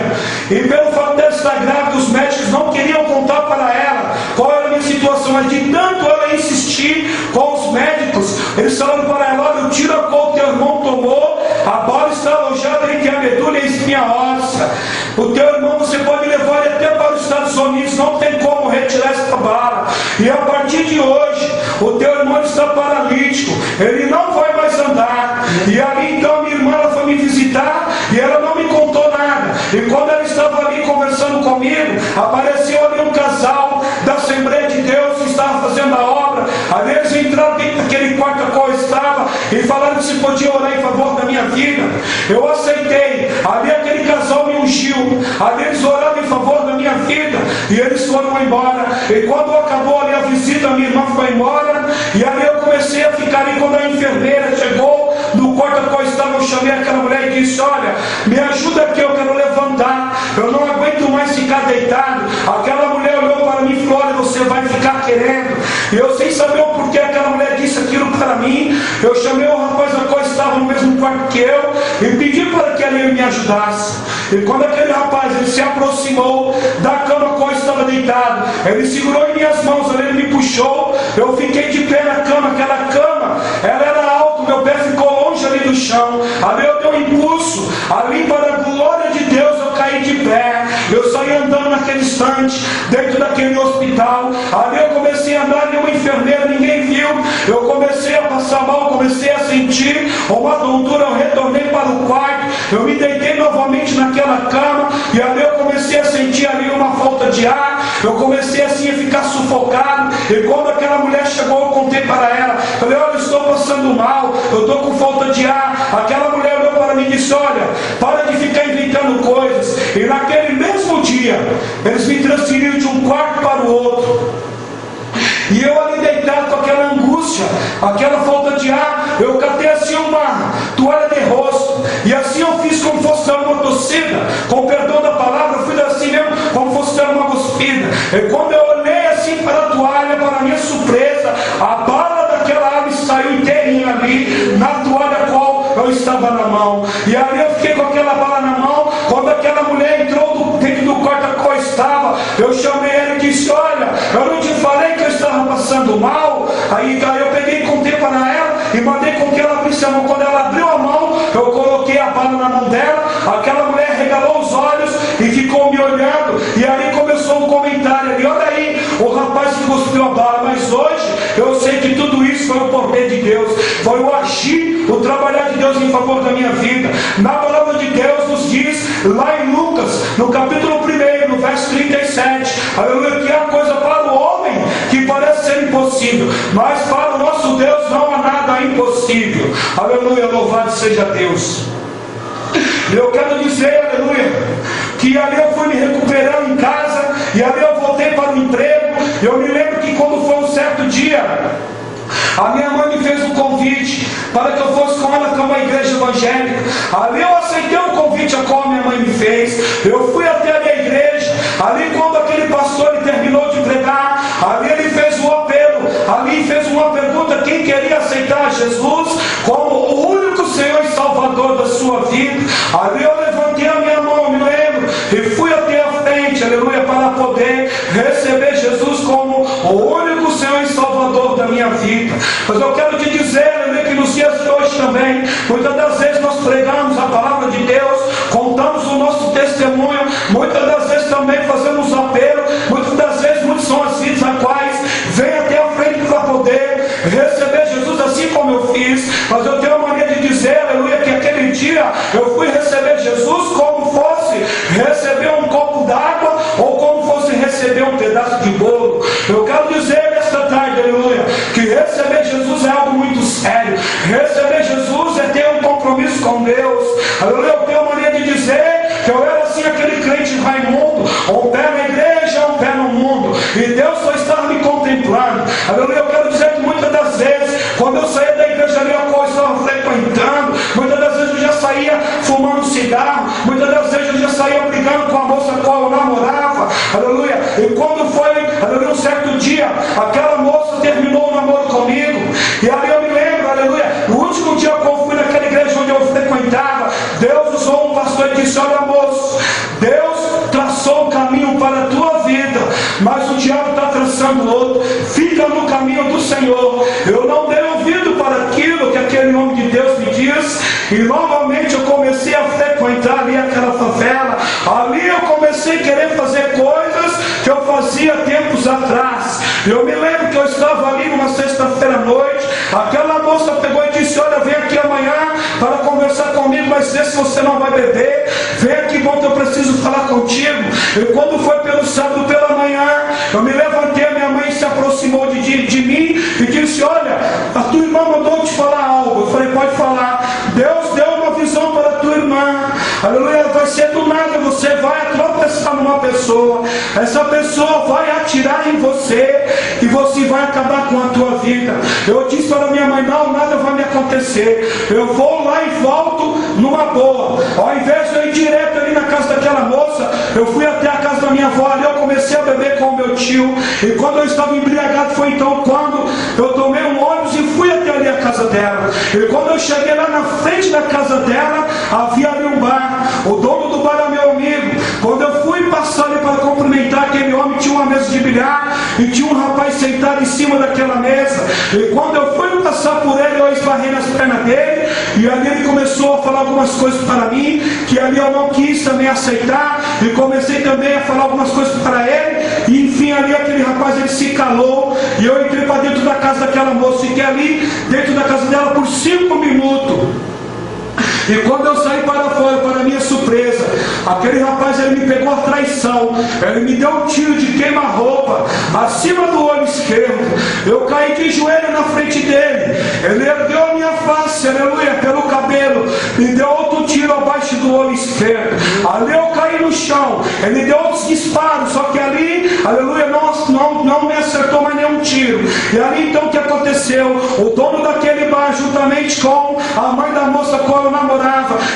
E pelo fato dela estar grávida, os médicos não queriam contar para ela qual era a minha situação. Mas de tanto ela insistir com os médicos, eles falaram para ela: olha, o tiro a qual o teu irmão tomou, a bala está alojada entre a medula e a espinha óssea. O teu irmão, você pode levar ele até para os Estados Unidos, não tem como retirar essa bala. E a partir de hoje, o teu irmão está paralítico, ele não vai mais andar. E ali então a minha irmã, ela foi me visitar e ela não me contou nada. E quando ela estava ali conversando comigo, apareceu ali um casal da Assembleia de Deus que estava fazendo a obra. Ali eles entraram dentro daquele quarto a qual eu estava e falaram que se podia orar em favor da minha vida. Eu aceitei. Ali aquele casal me ungiu. Ali eles oraram em favor da minha vida e eles foram embora. E quando acabou ali a visita, a minha irmã foi embora. E ali eu comecei a ficar ali. Quando a enfermeira chegou no quarto a qual eu estava, eu chamei aquela mulher e disse: olha, me ajuda aqui, eu quero levantar, eu não aguento mais ficar deitado. Aquela mulher olhou para mim e falou: olha, você vai ficar querendo. E eu, sem saber o porquê aquela mulher disse aquilo para mim, eu chamei o rapaz a qual estava no mesmo quarto que eu e pedi para que ele me ajudasse. E quando aquele rapaz ele se aproximou da cama a qual eu estava deitado, ele segurou em minhas mãos, ele me puxou, eu fiquei de pé na cama. Aquela cama, ela era alta, meu pé ficou longe ali do chão. Ali eu dei um impulso, ali para a glória de Deus eu caí de pé. Eu saí andando naquele instante, dentro daquele hospital. Ali eu comecei a andar, nenhuma enfermeira, ninguém viu. Eu comecei a passar mal, comecei a sentir uma tontura. Eu retornei para o quarto, eu me deitei novamente naquela cama. E ali eu comecei a sentir ali uma falta de ar. Eu comecei assim a ficar sufocado. E quando aquela mulher chegou, eu contei para ela. Falei: olha, eu estou passando mal, eu estou com falta de ar. Aquela mulher olhou para mim e disse: olha, para de ficar inventando coisas. E naquele mesmo dia, eles me transferiram de um quarto para o outro. E eu ali deitado com aquela angústia, aquela falta de ar, eu catei assim uma toalha de rosto. E assim eu fiz como fosse dar uma tossida, com perdão da palavra, eu fiz assim mesmo, como fosse dar uma cuspida. E quando eu olhei assim para a toalha, para minha surpresa, a bala daquela ave saiu inteirinha ali, na toalha qual eu estava na mão. E ali eu fiquei com aquela bala na mão. Quando aquela mulher entrou dentro do quarto a qual eu estava, eu chamei ela e disse: olha, eu não te falei que eu estava passando mal? Aí eu peguei e contei para ela e mandei com que ela abrisse a mão. Quando ela abriu a mão, eu coloquei a bala na mão dela. Aquela mulher regalou os olhos e ficou me olhando. E ali começou um comentário ali: olha aí, o rapaz que cuspiu a bala. Mas hoje eu sei que tudo isso foi o poder de Deus, foi o agir, o trabalhar de Deus em favor da minha vida. Na palavra de Deus nos diz lá em Lucas, no capítulo 1, no verso 37, aleluia, que há coisa para o homem que parece ser impossível, mas para o nosso Deus não há nada impossível. Aleluia, louvado seja Deus. Eu quero dizer, aleluia, que ali eu fui me recuperando em casa, e ali eu voltei para o emprego. Eu me lembro que quando foi um certo dia, a minha mãe me fez um convite para que eu fosse com ela para uma igreja evangélica. Ali eu aceitei o convite a qual minha mãe me fez. Eu fui até a minha igreja. Ali quando aquele pastor ele terminou de pregar, ali ele fez um apelo, ali fez uma pergunta: quem queria aceitar Jesus como o único Senhor e Salvador da sua vida? Ali eu levantei a minha mão, me lembro, e fui até a frente, aleluia, para poder receber Jesus como o único Senhor e Salvador da minha vida. Mas eu quero te dizer, aleluia, que nos dias de hoje também, muitas das vezes nós pregamos a palavra de Deus, contamos o nosso testemunho, muitas das vezes também fazemos apelo, muitas das vezes muitos são as vidas a quais vêm até a frente para poder receber Jesus, assim como eu fiz. Mas eu tenho a mania de dizer, aleluia, que aquele dia eu fui receber Jesus como fosse receber um copo d'água ou como fosse receber um pedaço de bolo. Eu quero dizer nesta tarde, aleluia, que receber Jesus é algo muito sério. Receber Jesus é ter um compromisso com Deus. Aleluia, eu tenho a mania de dizer que eu era assim aquele crente Raimundo, um pé na igreja, um pé no mundo, e Deus só estava me contemplando. Aleluia, eu quero dizer que muitas das vezes, quando eu saía da igreja ali, a qual eu estava frequentando, muitas das vezes eu já saía fumando cigarro, muitas das vezes eu já saía brigando com a moça com a qual eu namorava. Aleluia, e quando foi, aleluia, um certo dia, aquela moça terminou o namoro comigo, e ali eu me lembro, aleluia, no último dia que eu fui naquela igreja onde eu frequentava, Deus usou um pastor e disse: olha, moço, Deus traçou um caminho para a tua vida, mas o diabo está traçando outro. Fica no caminho do Senhor. Eu não dei ouvido para aquilo que aquele homem de Deus me diz, e novamente eu comecei a frequentar ali aquela favela. Ali eu comecei a querer fazer coisas que eu fazia tempos atrás. Eu me lembro que eu estava ali numa sexta-feira à noite, aquela moça pegou e disse: olha, vem aqui amanhã para conversar comigo, mas vê se você não vai beber. Vem aqui, bom, que eu preciso falar contigo. E quando foi pelo sábado pela manhã, eu me levantei, a minha mãe se aproximou de mim e disse: olha, a tua irmã mandou te falar algo. Eu falei: pode falar. Deus deu uma visão para a tua irmã. Aleluia, vai ser do nada, você vai tropeçar numa pessoa, essa pessoa vai atirar em você e você vai acabar com a tua vida. Eu disse para minha mãe: não, nada vai me acontecer, eu vou lá e volto numa boa. Ao invés de eu ir direto ali na casa daquela moça, eu fui até a casa da minha avó, ali eu comecei a beber com o meu tio, e quando eu estava embriagado foi então quando eu tomei um ônibus e fui até ali a casa dela. E quando eu cheguei lá na frente da casa dela, havia ali um bar. O dono do bar era meu amigo. Quando eu fui passar ali para cumprimentar aquele homem, tinha uma mesa de bilhar e tinha um rapaz sentado em cima daquela mesa. E quando eu fui passar por ele, eu esbarrei nas pernas dele, e ali ele começou a falar algumas coisas para mim, que ali eu não quis também aceitar, e comecei também a falar algumas coisas para ele, e enfim ali aquele rapaz ele se calou, e eu entrei para dentro da casa daquela moça, fiquei ali dentro da casa dela por 5 minutos. E quando eu saí para fora, para minha surpresa, aquele rapaz ele me pegou a traição. Ele me deu um tiro de queima-roupa acima do olho esquerdo. Eu caí de joelho na frente dele. Ele ergueu a minha face, aleluia, pelo cabelo. Me deu outro tiro abaixo do olho esquerdo. Ali eu caí no chão. Ele deu outros disparos, só que ali, aleluia, não me acertou mais nenhum tiro. E ali então o que aconteceu? O dono daquele bar, juntamente com a mãe da moça com eu namorava,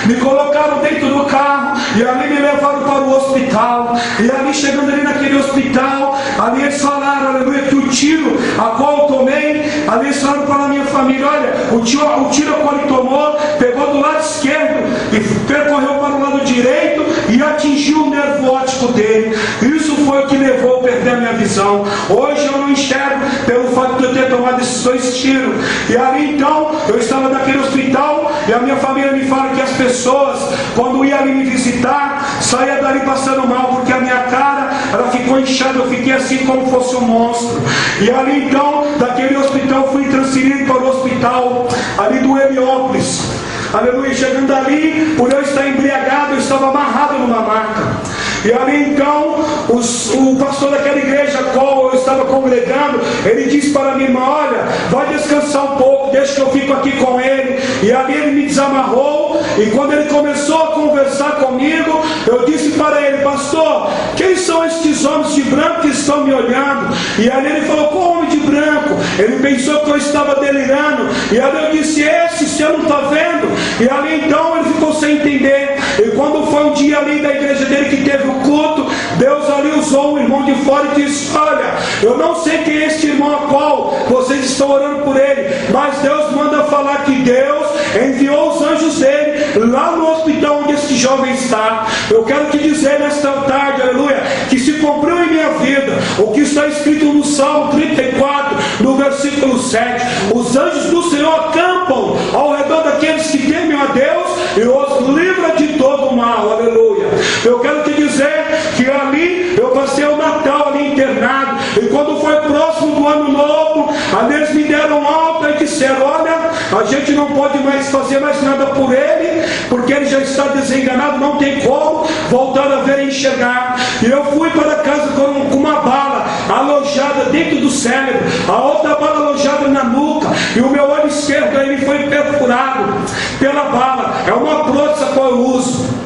me colocaram dentro do carro e ali me levaram para o hospital. E ali, chegando ali naquele hospital, ali eles falaram, aleluia, que o tiro a qual eu tomei, ali eles falaram para a minha família: olha, o tiro a qual ele tomou pegou do lado esquerdo e percorreu para o lado direito e atingiu o nervo óptico dele. Isso foi o que levou a perder a minha visão. Hoje eu não enxergo pelo fato de eu ter tomado esses 2 tiros. E ali então eu estava naquele hospital e a minha família me fala que as pessoas, quando iam ali me visitar, saía dali passando mal, porque a minha cara ela ficou inchada, eu fiquei assim como fosse um monstro. E ali então, daquele hospital, fui transferido para o hospital ali do Heliópolis. Aleluia, chegando ali, por eu estar embriagado, eu estava amarrado numa maca. E ali então, o pastor daquela igreja, qual eu estava estava congregando, ele disse para a minha irmã: olha, vai descansar um pouco, deixa que eu fico aqui com ele. E ali ele me desamarrou, e quando ele começou a conversar comigo, eu disse para ele: pastor, quem são estes homens de branco que estão me olhando? E ali ele falou: qual homem de branco? Ele pensou que eu estava delirando, e ali eu disse: esse, você não está vendo? E ali então ele ficou sem entender. E quando foi um dia ali da igreja dele que teve o culto, Deus ali usou um irmão de fora e disse: olha, eu não sei quem é este irmão a qual vocês estão orando por ele, mas Deus manda falar que Deus enviou os anjos dele lá no hospital onde este jovem está. Eu quero te dizer nesta tarde, aleluia, que se cumpriu em minha vida o que está escrito no Salmo 34, no versículo 7. Os anjos do Senhor acampam ao redor daqueles que temem a Deus e os livra de todo o mal, aleluia. Eu quero te dizer que ali eu passei o Natal ali internado, e quando foi próximo do ano novo, ali eles me deram alta e disseram: olha, a gente não pode mais fazer mais nada por ele, porque ele já está desenganado, não tem como voltar a ver e enxergar. E eu fui para casa com uma bala alojada dentro do cérebro, a outra bala alojada na nuca, e o meu olho esquerdo ele foi perfurado pela bala. É uma prótese que eu uso.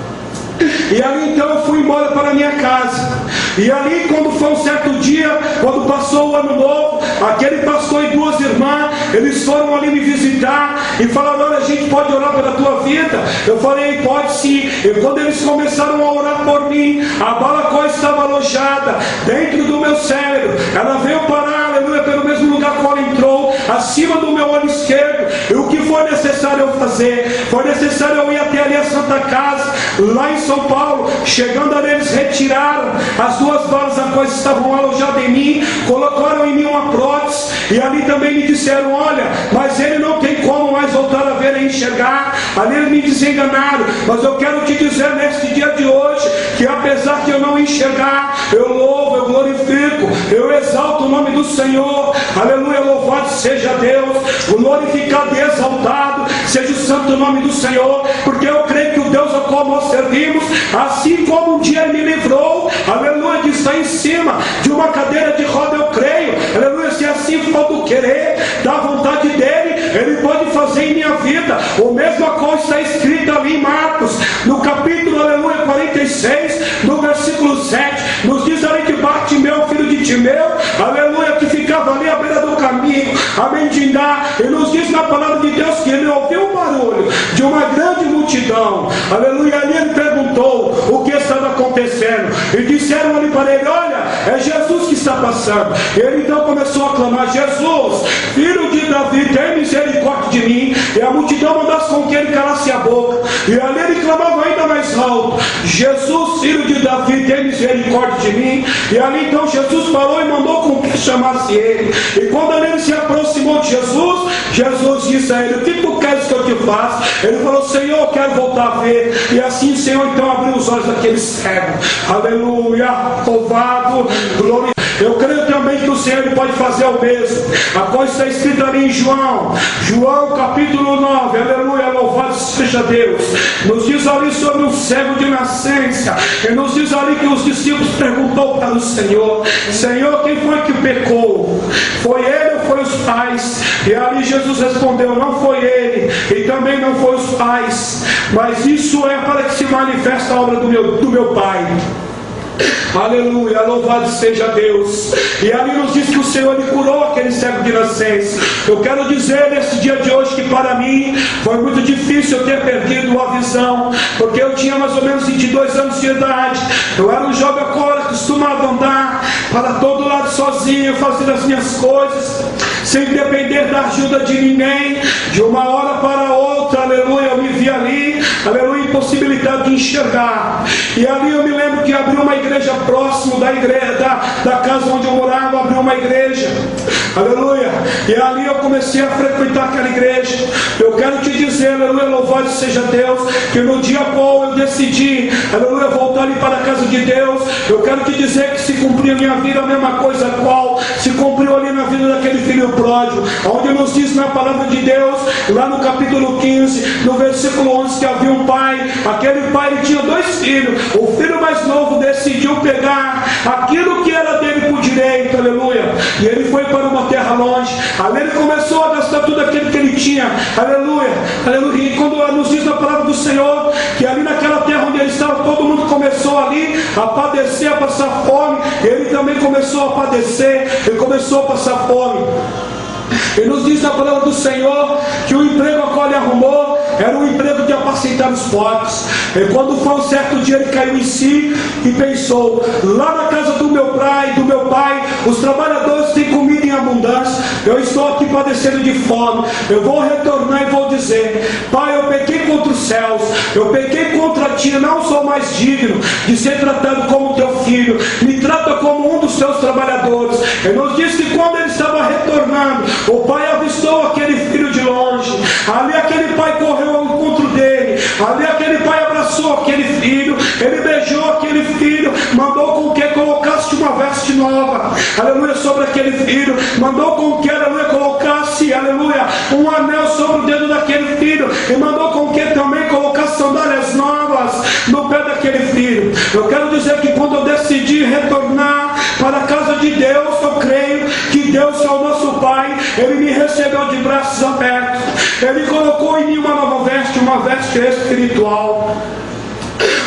E ali então eu fui embora para a minha casa. E ali, quando foi um certo dia, quando passou o ano novo, aquele pastor e duas irmãs, eles foram ali me visitar e falaram: olha, a gente pode orar pela tua vida? Eu falei: pode sim. E quando eles começaram a orar por mim, a bala qual estava alojada dentro do meu cérebro, ela veio parar, aleluia, pelo mesmo lugar qual entrou, acima do meu olho esquerdo. E o que foi necessário eu fazer? Foi necessário eu ir até ali a Santa Casa, lá em São Paulo. Chegando ali, eles retiraram as duas balas a quais estavam alojadas em mim, colocaram em mim uma prótese, e ali também me disseram: olha, mas ele não tem como mais voltar a ver e enxergar. Ali eles me desenganaram. Mas eu quero te dizer neste dia de hoje, que apesar de eu não enxergar, eu louvo, eu glorifico, eu exalto o nome do Senhor, aleluia, louvado seja Deus, glorificado e exaltado seja o santo nome do Senhor, porque eu creio que o Deus a qual nós servimos, assim como um dia ele me livrou, aleluia, de estar em cima de uma cadeira de roda, eu creio, aleluia, se assim for do querer, da vontade dele, ele pode fazer em minha vida o mesmo a qual está escrito ali em Marcos, no capítulo, aleluia, 46, no versículo 7, nos diz ali que Bartimeu, filho de Timeu, aleluia, que ficava ali à beira do caminho, a mendigar, e nos diz na palavra de Deus que ele ouviu o barulho de uma grande multidão, aleluia, ali ele perguntou o que estava acontecendo, e disseram ali para ele: olha, é Jesus que está passando. E ele então começou a clamar: Jesus, filho de Davi, tem misericórdia de mim. E a multidão mandasse com que ele calasse a boca, e ali ele clamava ainda mais alto: Jesus, filho de Davi, tem misericórdia de mim. E ali então Jesus parou e mandou com que chamasse ele. E quando ele se aproximou de Jesus, Jesus disse a ele: o que tu queres que eu te faça? Ele falou: Senhor, eu quero voltar a ver. E assim o Senhor então abriu os olhos daquele cego. Aleluia, louvado, glória. Eu creio também que o Senhor ele pode fazer o mesmo. A coisa está escrita ali em João capítulo 9, aleluia, louvado seja Deus. Nos diz ali sobre um cego de nascença, e nos diz ali que os discípulos perguntou para o Senhor: Senhor, quem foi que pecou? Foi ele ou foi os pais? E ali Jesus respondeu: não foi ele, e também não foi os pais, mas isso é para que se manifeste a obra do meu Pai. Aleluia, louvado seja Deus. E ali nos diz que o Senhor ele curou aquele cego de nascença. Eu quero dizer nesse dia de hoje que para mim foi muito difícil eu ter perdido a visão, porque eu tinha mais ou menos 22 anos de idade. Eu era um jovem alcoólico, costumava andar para todo lado sozinho, fazendo as minhas coisas, sem depender da ajuda de ninguém. De uma hora para outra, aleluia, eu me vi ali, aleluia, impossibilidade de enxergar. E ali eu me lembro que abriu uma igreja próximo da igreja, da casa onde eu morava, abriu uma igreja, aleluia, e ali eu comecei a frequentar aquela igreja. Eu quero te dizer, aleluia, louvado seja Deus, que no dia qual eu decidi, aleluia, voltar ali para a casa de Deus, eu quero te dizer que se cumpriu a minha vida a mesma coisa qual se cumpriu ali na vida daquele filho pródigo, onde nos diz na palavra de Deus, lá no capítulo 15, no versículo 11, que havia um pai, aquele pai ele tinha 2 filhos, o filho mais novo decidiu pegar aquilo que era dele por direito, aleluia, e ele foi para uma terra longe. Ali ele começou a gastar tudo aquilo que ele tinha, aleluia, aleluia. E quando nos diz a palavra do Senhor, que ali naquela terra onde ele estava, todo mundo começou ali a padecer, a passar fome, ele também começou a padecer, ele começou a passar fome. E nos diz a palavra do Senhor que o emprego a qual ele arrumou era um emprego de apacentar os porcos. E quando foi um certo dia, ele caiu em si e pensou: lá na casa do meu pai, os trabalhadores têm comida em abundância, eu estou aqui padecendo de fome. Eu vou retornar e vou dizer: Pai, eu pequei contra os céus, eu pequei contra ti, não sou mais digno de ser tratado como teu filho, me trata como um dos teus trabalhadores. E nos diz que quando ele estava retornando, o pai avistou aquele filho de longe. Ali aquele pai correu ao encontro dele, ali aquele pai abraçou aquele filho, ele beijou aquele filho, mandou com que colocasse uma veste nova, aleluia, sobre aquele filho, mandou com que, aleluia, colocasse, aleluia, um anel sobre o dedo daquele filho, e mandou com que também colocasse sandálias novas no pé daquele filho. Eu quero dizer que quando eu decidi retornar para a casa de Deus, eu creio que Deus é o nosso Pai. Ele me recebeu de braços abertos, ele colocou em mim uma nova veste, uma veste espiritual.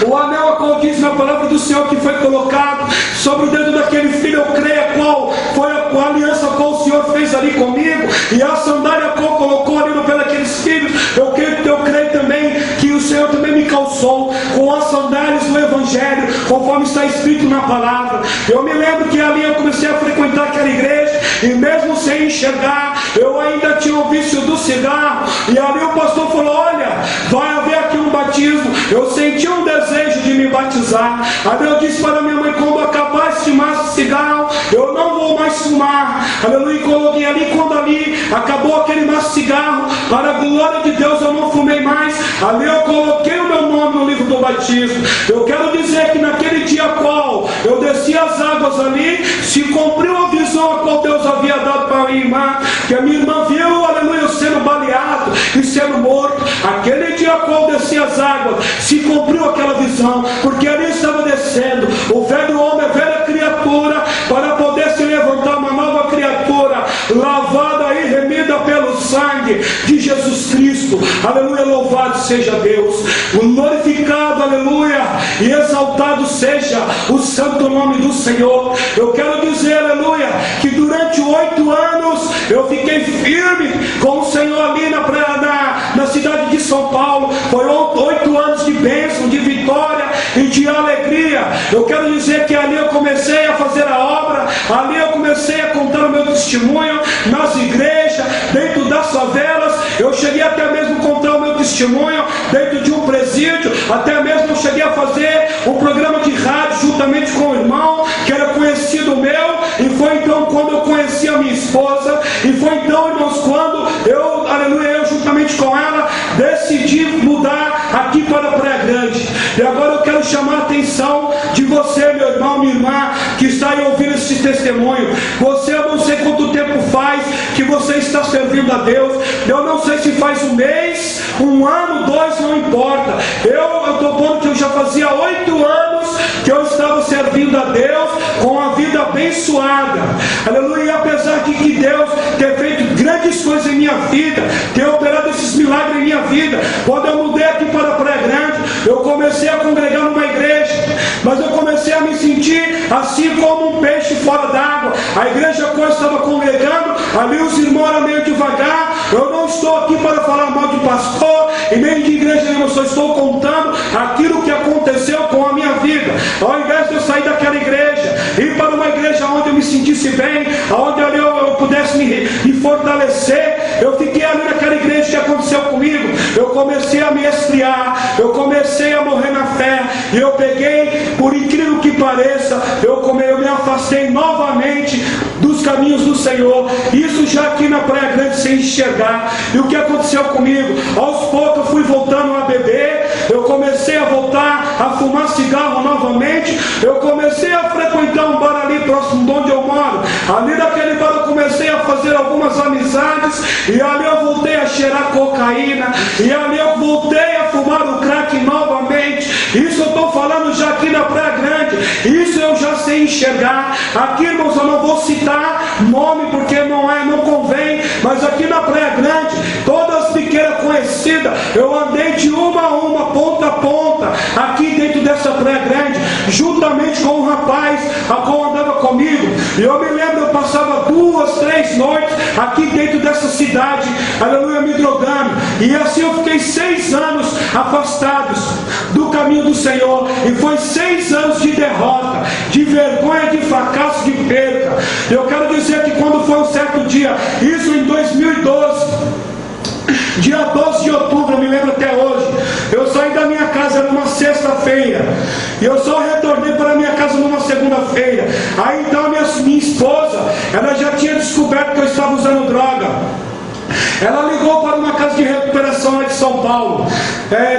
O anel, a qual diz na palavra do Senhor, que foi colocado sobre o dedo daquele filho, eu creio a qual foi a aliança a qual o Senhor fez ali comigo, e a sandália a qual colocou ali no pé daqueles filhos, eu creio também que o Senhor também me calçou com as sandálias do Evangelho, conforme está escrito na palavra. Eu me lembro que ali eu comecei a frequentar aquela igreja, e mesmo sem enxergar, eu ainda tinha o vício do cigarro, e ali o pastor falou: olha, vai haver aqui um batismo. Eu senti um desejo de me batizar. Aí eu disse para minha mãe: quando acabar esse maço de cigarro, eu não vou mais fumar, aleluia. E coloquei ali, quando ali acabou aquele maço de cigarro, para a glória de Deus, eu não fumei mais. Ali eu coloquei o meu nome no livro do batismo. Eu quero dizer que naquele dia qual eu desci as águas ali, se cumpriu a visão a qual Deus havia dado para a minha irmã, que a minha irmã viu, aleluia, eu sendo baleado e sendo morto. Aquele dia qual desci as águas, se cumpriu aquela visão, porque ali estava descendo o velho homem, a velha criatura, para poder se levantar uma nova criatura, lavada e remida pelo sangue de Jesus Cristo. Aleluia, louvado seja Deus, glorificado, aleluia, e exaltado seja o santo nome do Senhor. Eu quero dizer, aleluia, que durante 8 anos eu fiquei firme com o Senhor ali na cidade de São Paulo. Foi 8 anos de bênção, de vitória e de alegria. Eu quero dizer que ali eu comecei a fazer a obra, ali eu comecei a contar o meu testemunho nas igrejas, dentro das favelas. Eu cheguei até mesmo a contar o meu testemunho dentro de um presídio, até mesmo eu cheguei a fazer um programa de rádio juntamente com o irmão que era conhecido meu. E foi então quando eu conheci a minha esposa, e foi então, irmãos, quando eu, aleluia, eu juntamente com ela decidi mudar aqui para a Praia Grande. E agora eu quero chamar a atenção de você, meu irmão, minha irmã, que está aí ouvindo esse testemunho. Você, eu não sei quanto tempo faz que você está servindo a Deus. Eu não sei se faz um mês, 1 ano, 2, não importa. Eu estou pondo que eu já fazia 8 anos que eu estava servindo a Deus com a vida abençoada. Aleluia. E apesar de que Deus ter feito grandes coisas em minha vida, ter operado esses milagres em minha vida, quando eu mudei aqui para a Praia Grande, eu comecei a congregar numa igreja, mas eu comecei a me sentir assim como um peixe fora d'água. A igreja a qual eu estava congregando, ali os irmãos eram meio devagar. Eu não estou aqui para falar mal de pastor e nem de igreja nenhuma, eu só estou contando aquilo que aconteceu com a minha vida. Ao invés de eu sair daquela igreja, ir para uma igreja onde eu me sentisse bem, onde ali eu pudesse me fortalecer, eu fiquei ali naquela igreja. Que aconteceu comigo? Eu comecei a me esfriar, eu comecei a morrer na fé, e eu peguei, por incrível que pareça, eu me afastei novamente dos caminhos do Senhor. Isso já aqui na Praia Grande, sem enxergar. E o que aconteceu comigo? Aos poucos eu fui voltando a beber, eu comecei a voltar a fumar cigarro novamente, eu comecei a frequentar um bar ali próximo de onde eu moro. Ali naquele bar eu comecei a fazer algumas amizades, e ali eu voltei a cheirar cocaína, e ali eu voltei a fumar o crack novamente. Isso eu estou falando já aqui na Praia Grande, isso eu já sei enxergar. Aqui, irmãos, eu não vou citar nome porque não convém, mas aqui na Praia Grande, todas pequenas conhecidas, eu andei de uma a uma, ponta a ponta, aqui dentro dessa Praia Grande, juntamente com um rapaz a qual andava comigo. E eu me lembro, eu passava 2, 3 noites aqui dentro dessa cidade, aleluia, me drogando. E assim eu fiquei 6 anos afastados do caminho do Senhor, e foi 6 anos de derrota, de vergonha, de fracasso, de perca. Eu quero dizer que quando foi um certo dia, isso em 2012, dia 12 de outubro, eu me lembro até hoje, eu saí da minha casa numa sexta-feira, e eu só retornei para a minha casa numa segunda-feira. Aí então a minha esposa, ela já tinha descoberto que eu estava usando droga. Ela ligou para uma casa de recuperação lá de São Paulo,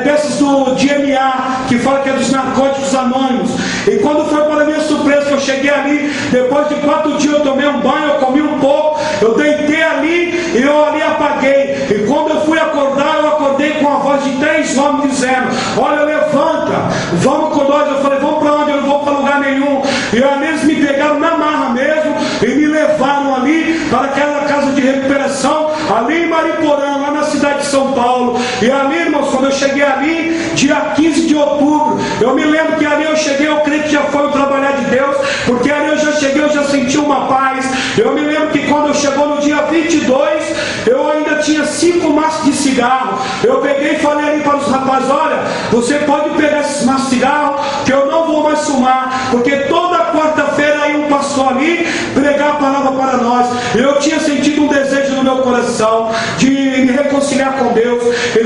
dessas do DMA, que fala que é dos Narcóticos Anônimos. E quando foi para minha surpresa que eu cheguei ali, depois de 4 dias eu tomei um banho, eu comi um pouco, eu deitei ali e eu ali apaguei. E quando eu fui acordar, eu acordei com a voz de 3 homens dizendo: olha, levanta, vamos com nós. Eu falei: vamos para onde? Eu não vou para lugar nenhum. E eles me pegaram na marra mesmo e me levaram ali para aquela casa de recuperação, ali em Mariporã, lá na cidade de São Paulo. E ali, irmãos, quando eu cheguei ali, dia 15 de outubro, eu me lembro que ali eu cheguei, eu creio que já foi o trabalhar de Deus, porque ali eu já cheguei, eu já senti uma paz. Eu me lembro que quando eu chegou no dia 22, eu ainda tinha 5 maços de cigarro. Eu peguei e falei ali para os rapazes: olha, você pode pegar esses maços de cigarro, que eu não vou mais fumar, porque toda quarta-feira aí um pastor ali pregar a palavra para nós. Eu tinha sentido um desejo no meu coração de me reconciliar com Deus. E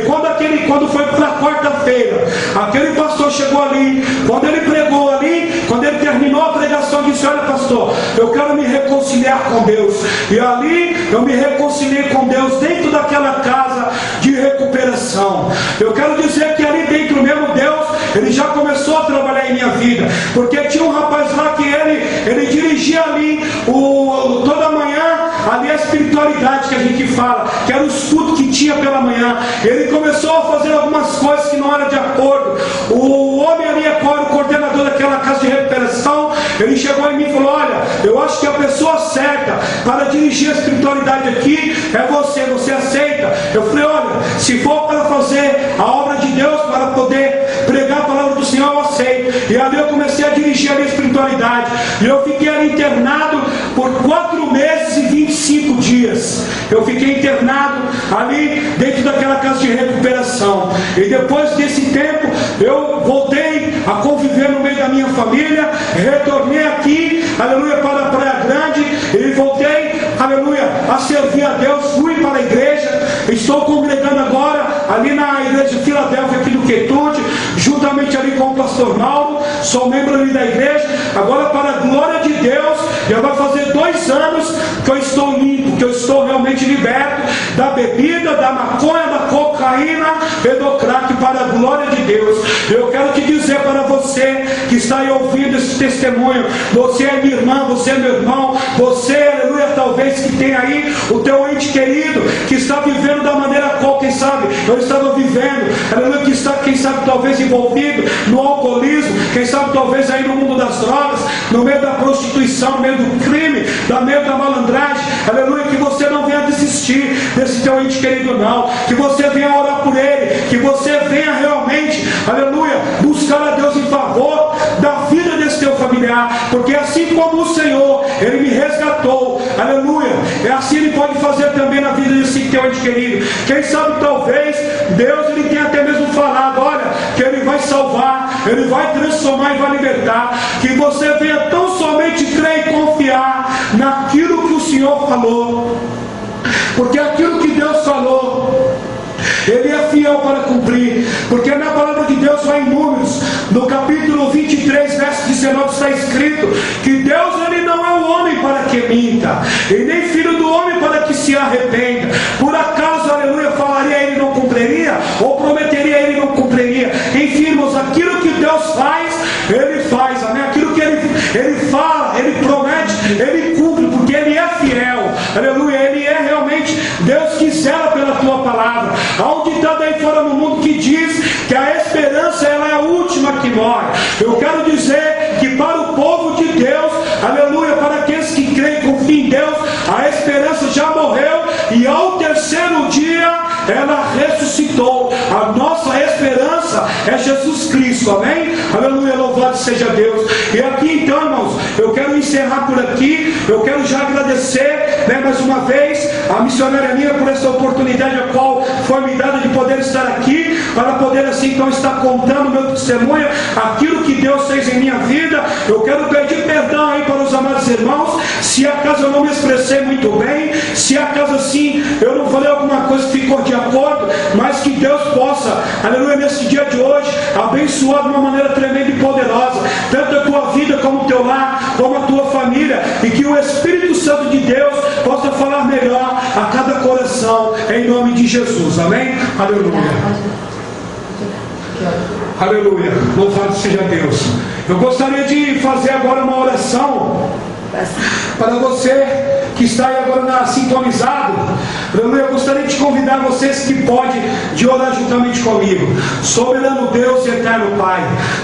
quando foi para quarta-feira, aquele pastor chegou ali, quando ele pregou ali, quando ele terminou a pregação, disse: olha, pastor, eu quero me reconciliar com Deus. E ali eu me reconciliei com Deus dentro daquela casa de recuperação. Eu quero dizer que ali dentro mesmo, Deus, ele já começou a trabalhar em minha vida, porque tinha um rapaz lá que ele dirigia ali toda manhã, ali a espiritualidade que a gente fala, que era o estudo que tinha pela manhã. Ele começou a fazer algumas coisas que não eram de acordo. O homem ali, o coordenador daquela casa de recuperação, ele chegou em mim e falou: olha, eu acho que a pessoa certa para dirigir a espiritualidade aqui é você aceita? Eu falei: olha, se for para fazer a obra de Deus, para poder pregar a palavra do Senhor, eu aceito. E ali eu comecei a dirigir a minha espiritualidade, e eu fiquei ali internado por 4 meses e 25 dias. Eu fiquei internado ali dentro daquela casa de recuperação, e depois desse tempo eu voltei a conviver no meio da minha família, retornei aqui, aleluia, para a Praia Grande, e voltei, aleluia, a servir a Deus. Fui para a igreja, estou congregando agora ali na igreja de Filadélfia, aqui do Quietude, juntamente ali com o pastor Mauro. Sou membro ali da igreja. Agora, para a glória de Deus, já vai fazer 2 anos que eu estou limpo, que eu estou realmente liberto da bebida, da maconha, da cocaína e do crack, para a glória de Deus. Eu quero te dizer para você que está aí ouvindo esse testemunho: você é minha irmã, você é meu irmão, você, aleluia, talvez que tem aí o teu ente querido que está vivendo da maneira qual, quem sabe, eu estava vivendo, aleluia, que está, quem sabe, talvez envolvido no alcoolismo, quem sabe, talvez aí no mundo das drogas, no meio da prostituição, no meio do crime, no meio da malandragem, aleluia, que você não venha desistir desse teu ente querido, não, que você venha orar por ele, que você venha realmente, aleluia, buscar a Deus em favor da vida desse teu familiar, porque assim como o Senhor, ele me resgatou, aleluia, é assim ele pode fazer também na vida desse teu ente querido. Quem sabe, talvez Deus, ele tenha até mesmo falado: olha, que ele vai salvar, ele vai transformar e vai libertar, que você venha tão somente crer e confiar naquilo que o Senhor falou, porque aquilo que Deus falou, ele é fiel para cumprir, porque na palavra de Deus, lá em Números, no capítulo 23, verso 19, está escrito que Deus, ele não é o homem para que minta, e nem filho do homem para que se arrependa. Por acaso, aleluia, falaria ele não cumpriria, ou prometeria ele não cumpriria? Enfim, irmãos, aquilo que Deus faz, ele faz, amém? Aquilo que ele fala, ele promete, ele cumpre, porque ele é fiel, aleluia, ele é realmente Deus que zela pela tua palavra. Há um ditado aí fora no mundo que diz que a esperança, ela é a última que morre. Eu quero dizer que para o povo de Deus, é Jesus Cristo, amém? Aleluia, louvado seja Deus. E aqui então, irmãos, eu quero encerrar por aqui. Eu quero já agradecer, mais uma vez a missionária Nina por essa oportunidade a qual foi me dada de poder estar aqui, para poder assim então estar contando meu testemunho, aquilo que Deus fez em minha vida. Eu quero pedir perdão aí para os amados irmãos, se acaso eu não me expressei muito bem, se acaso assim eu não falei alguma coisa que ficou de acordo, mas que Deus possa, aleluia, nesse dia de hoje, abençoar de uma maneira tremenda e poderosa, tanto a tua vida como o teu lar, como a tua família, e que o Espírito Santo de Deus possa falar melhor a cada coração, em nome de Jesus, amém? Aleluia. Aleluia, louvado seja Deus. Eu gostaria de fazer agora uma oração para você que está aí agora sintonizado. Eu gostaria de convidar vocês que podem de orar juntamente comigo. Soberano Deus e eterno Pai,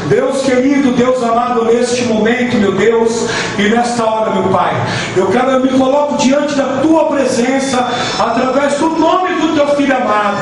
Deus querido, Deus amado, neste momento, meu Deus, e nesta hora, meu Pai, eu me coloco diante da tua presença através do nome do teu filho amado.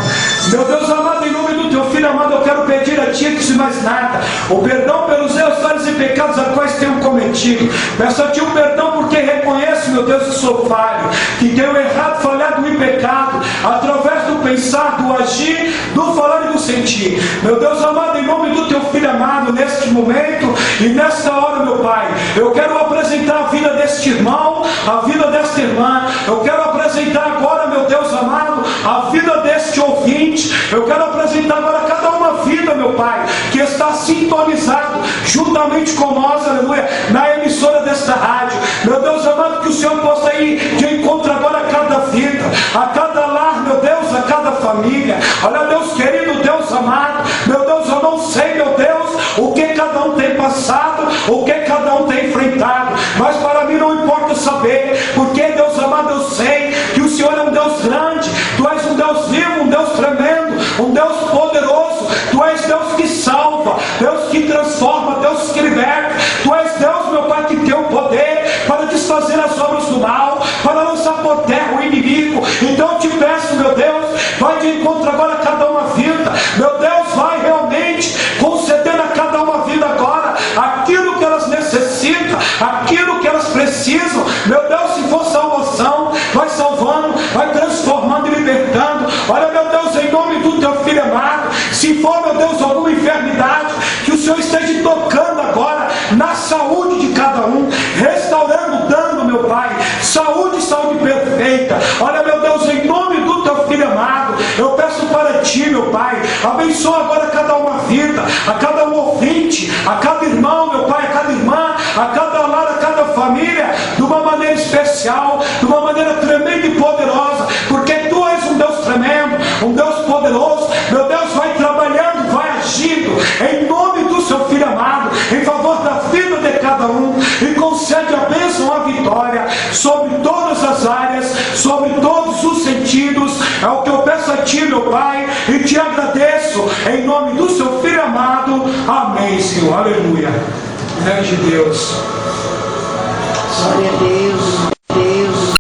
Meu Deus amado, em nome do teu filho amado, eu quero pedir a ti, que se mais nada, o perdão pelos erros, falhas e pecados a quais tenho cometido. Peço a ti o perdão porque reconheço, meu Deus, que sou falho, que tenho errado, falhado e pecado, através do pensar, do agir, do falar e do sentir. Meu Deus amado, em nome do teu filho amado, neste momento e nesta hora, meu Pai, eu quero apresentar a vida deste irmão, a vida desta irmã. Eu quero apresentar agora, meu Deus amado, a vida deste ouvinte. Eu quero apresentar agora cada uma vida, meu Pai, que está sintonizado juntamente com nós, aleluia, na emissora desta rádio. Meu Deus amado, que o Senhor possa ir de encontro agora a cada vida, a cada lar, meu Deus, a cada família. Olha, Deus querido, Deus amado, meu Deus, eu não sei, meu Deus, o que cada um tem passado, o que cada um tem enfrentado, mas para mim não importa saber, porque, Deus amado, eu sei que o Senhor é um Deus grande, tu és um Deus vivo, um Deus tremendo, um Deus poderoso, tu és Deus que salva, Deus que transforma, Deus que liberta, tu és Deus, meu Pai, que tem o poder para desfazer as obras do mal, para lançar por terra o inimigo. Então eu te peço, meu Deus, vai de encontro agora a cada uma vida, meu Deus, vai realmente conceder a cada uma vida agora aquilo que elas necessitam, aquilo que elas precisam. Meu Deus, se for salvação, vai salvando, vai transformando e libertando. Olha, meu Deus, em nome do teu filho amado, se for, meu Deus, alguma enfermidade, que o Senhor esteja tocando agora na saúde de cada um, restaurando, dando, meu Pai, saúde perfeita. Olha, meu Deus, em nome do teu filho amado, eu peço para ti, meu Pai, abençoa agora cada uma vida, a cada um ouvinte, a cada irmão, meu Pai, a cada irmã, a cada lar, a cada família, de uma maneira especial, de uma maneira tremenda e poderosa, porque tu és um Deus tremendo, um Deus poderoso. Meu Deus, vai trabalhando, vai agindo, em nome do seu filho amado, em favor da vida de cada um, e concede a bênção, a vitória, sobre todas as áreas, sobre todos os sentidos. É o que eu peço a ti, meu Pai, e te agradeço, em nome do seu filho amado. Amém, Senhor, aleluia. Glória a Deus. Glória a Deus.